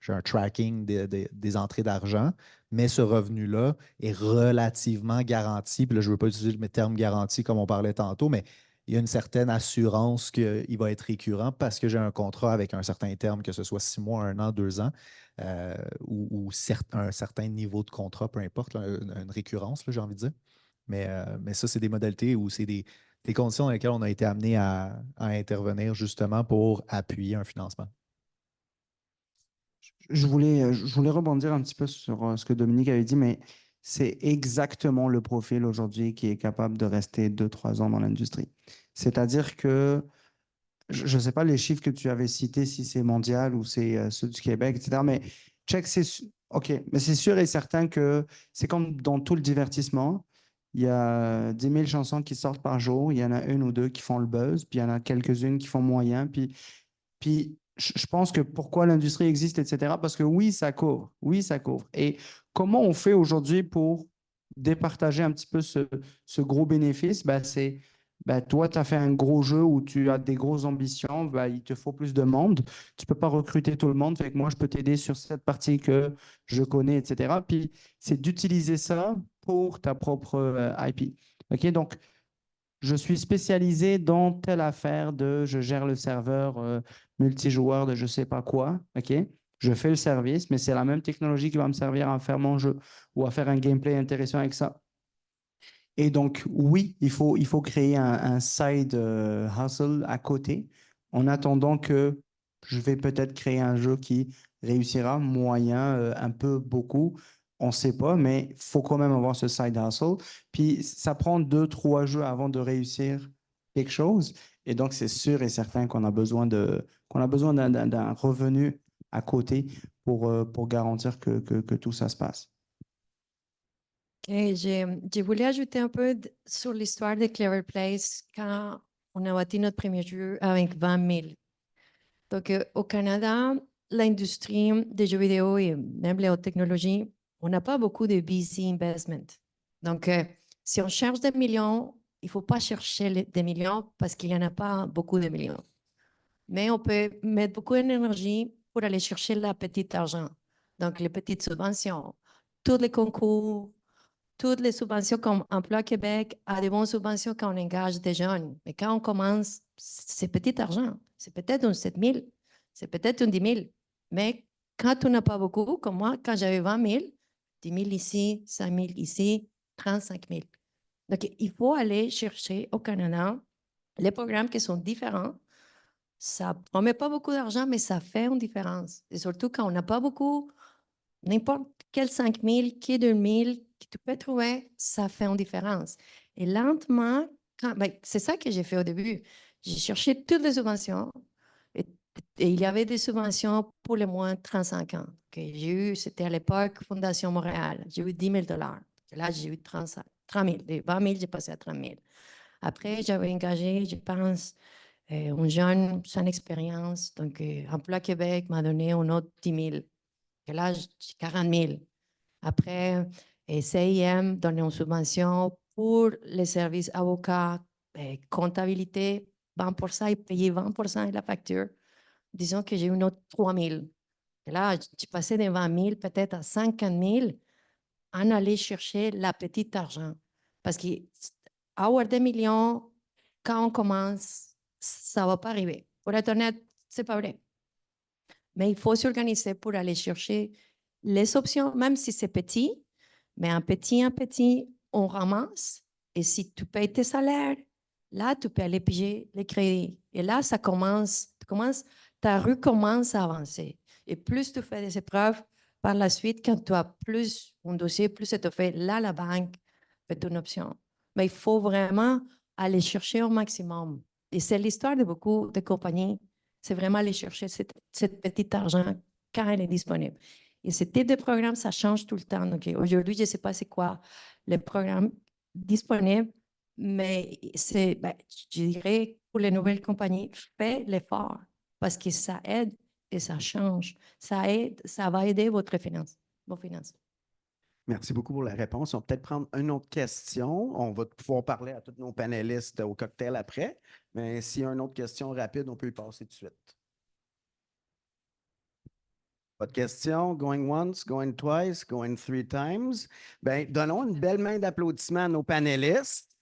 j'ai un tracking des entrées d'argent, mais ce revenu-là est relativement garanti. Puis là, je ne veux pas utiliser le terme garanti comme on parlait tantôt, mais il y a une certaine assurance qu'il va être récurrent parce que j'ai un contrat avec un certain terme, que ce soit 6 mois, 1 an, 2 ans, ou un certain niveau de contrat, peu importe, là, une récurrence, j'ai envie de dire. Mais ça, c'est des modalités où c'est des conditions dans lesquelles on a été amené à intervenir justement pour appuyer un financement. Je voulais rebondir un petit peu sur ce que Dominique avait dit, mais c'est exactement le profil aujourd'hui qui est capable de rester 2-3 ans dans l'industrie. C'est-à-dire que, je ne sais pas les chiffres que tu avais cités, si c'est mondial ou c'est ceux du Québec, etc., mais check, OK, mais c'est sûr et certain que c'est comme dans tout le divertissement. Il y a 10 000 chansons qui sortent par jour, il y en a une ou deux qui font le buzz, puis il y en a quelques-unes qui font moyen, puis je pense que pourquoi l'industrie existe, etc., parce que oui, ça couvre. Oui, ça couvre. Et comment on fait aujourd'hui pour départager un petit peu ce gros bénéfice? Ben, c'est, ben, toi, tu as fait un gros jeu où tu as des grosses ambitions, ben, il te faut plus de monde. Tu ne peux pas recruter tout le monde. Fait que moi, je peux t'aider sur cette partie que je connais, etc. Puis, c'est d'utiliser ça pour ta propre IP. OK? Donc, je suis spécialisé dans telle affaire je gère le serveur multijoueur de je ne sais pas quoi, OK? Je fais le service, mais c'est la même technologie qui va me servir à faire mon jeu ou à faire un gameplay intéressant avec ça. Et donc, oui, il faut créer un side hustle à côté en attendant que je vais peut-être créer un jeu qui réussira moyen, un peu, beaucoup. On ne sait pas, mais il faut quand même avoir ce side hustle. Puis, ça prend 2-3 jeux avant de réussir quelque chose. Et donc, c'est sûr et certain qu'on a besoin d'un revenu à côté pour garantir que tout ça se passe. Et je voulais ajouter un peu sur l'histoire de Clever Place quand on a bâti notre premier jeu avec 20 000. Donc, au Canada, l'industrie des jeux vidéo et même les hautes technologies, on n'a pas beaucoup de VC investment. Donc, si on cherche des millions, il ne faut pas chercher des millions parce qu'il n'y en a pas beaucoup de millions. Mais on peut mettre beaucoup d'énergie pour aller chercher la petite argent. Donc, les petites subventions, tous les concours, toutes les subventions comme Emploi Québec a des bonnes subventions quand on engage des jeunes. Mais quand on commence, c'est petit argent. C'est peut-être un 7 000, c'est peut-être un 10 000. Mais quand on n'a pas beaucoup, comme moi, quand j'avais 20 000, 10 000 ici, 5 000 ici, 35 000. Donc, il faut aller chercher au Canada les programmes qui sont différents. Ça ne promet pas beaucoup d'argent, mais ça fait une différence. Et surtout quand on n'a pas beaucoup, n'importe quel 5 000, qui est 2 000, que tu peux trouver, ça fait une différence. Et lentement, c'est ça que j'ai fait au début. J'ai cherché toutes les subventions et, et il y avait des subventions pour les moins de 35 ans. J'ai eu, c'était à l'époque Fondation Montréal. J'ai eu 10 000 $. Là, j'ai eu 30 000. De 20 000, j'ai passé à 30 000. Après, j'avais engagé, je pense, un jeune sans expérience. Donc, Emploi Québec m'a donné un autre 10 000. Et là, j'ai 40 000. Après, CIM donnait une subvention pour les services avocats, comptabilité, 20%, ils payaient 20% de la facture. Disons que j'ai eu une autre 3 000. Et là, j'ai passé de 20 000 peut-être à 50 000 en aller chercher la petite argent. Parce qu'avoir des millions, quand on commence, ça ne va pas arriver. Pour être honnête, ce n'est pas vrai. Mais il faut s'organiser pour aller chercher les options, même si c'est petit, mais un petit, on ramasse. Et si tu payes tes salaires, là, tu peux aller payer les crédits. Et là, ça commence, ta rue commence à avancer. Et plus tu fais des épreuves, par la suite, quand tu as plus un dossier, plus ça te fait, là, la banque fait une option. Mais il faut vraiment aller chercher au maximum. Et c'est l'histoire de beaucoup de compagnies. C'est vraiment aller chercher cette petit argent quand elle est disponible. Et ce type de programme, ça change tout le temps. Donc, aujourd'hui, je ne sais pas c'est quoi le programme disponible, mais je dirais, pour les nouvelles compagnies, faites l'effort parce que ça aide et ça change. Ça aide, ça va aider vos finances. Merci beaucoup pour la réponse. On va peut-être prendre une autre question. On va pouvoir parler à tous nos panélistes au cocktail après. Mais s'il y a une autre question rapide, on peut y passer tout de suite. Pas de question? Going once, going twice, going 3 times. Bien, donnons une belle main d'applaudissement à nos panélistes.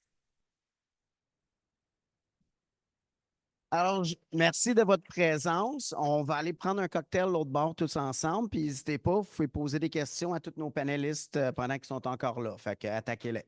Alors, merci de votre présence. On va aller prendre un cocktail l'autre bord tous ensemble. Puis n'hésitez pas, vous pouvez poser des questions à tous nos panélistes pendant qu'ils sont encore là. Fait que attaquez-les.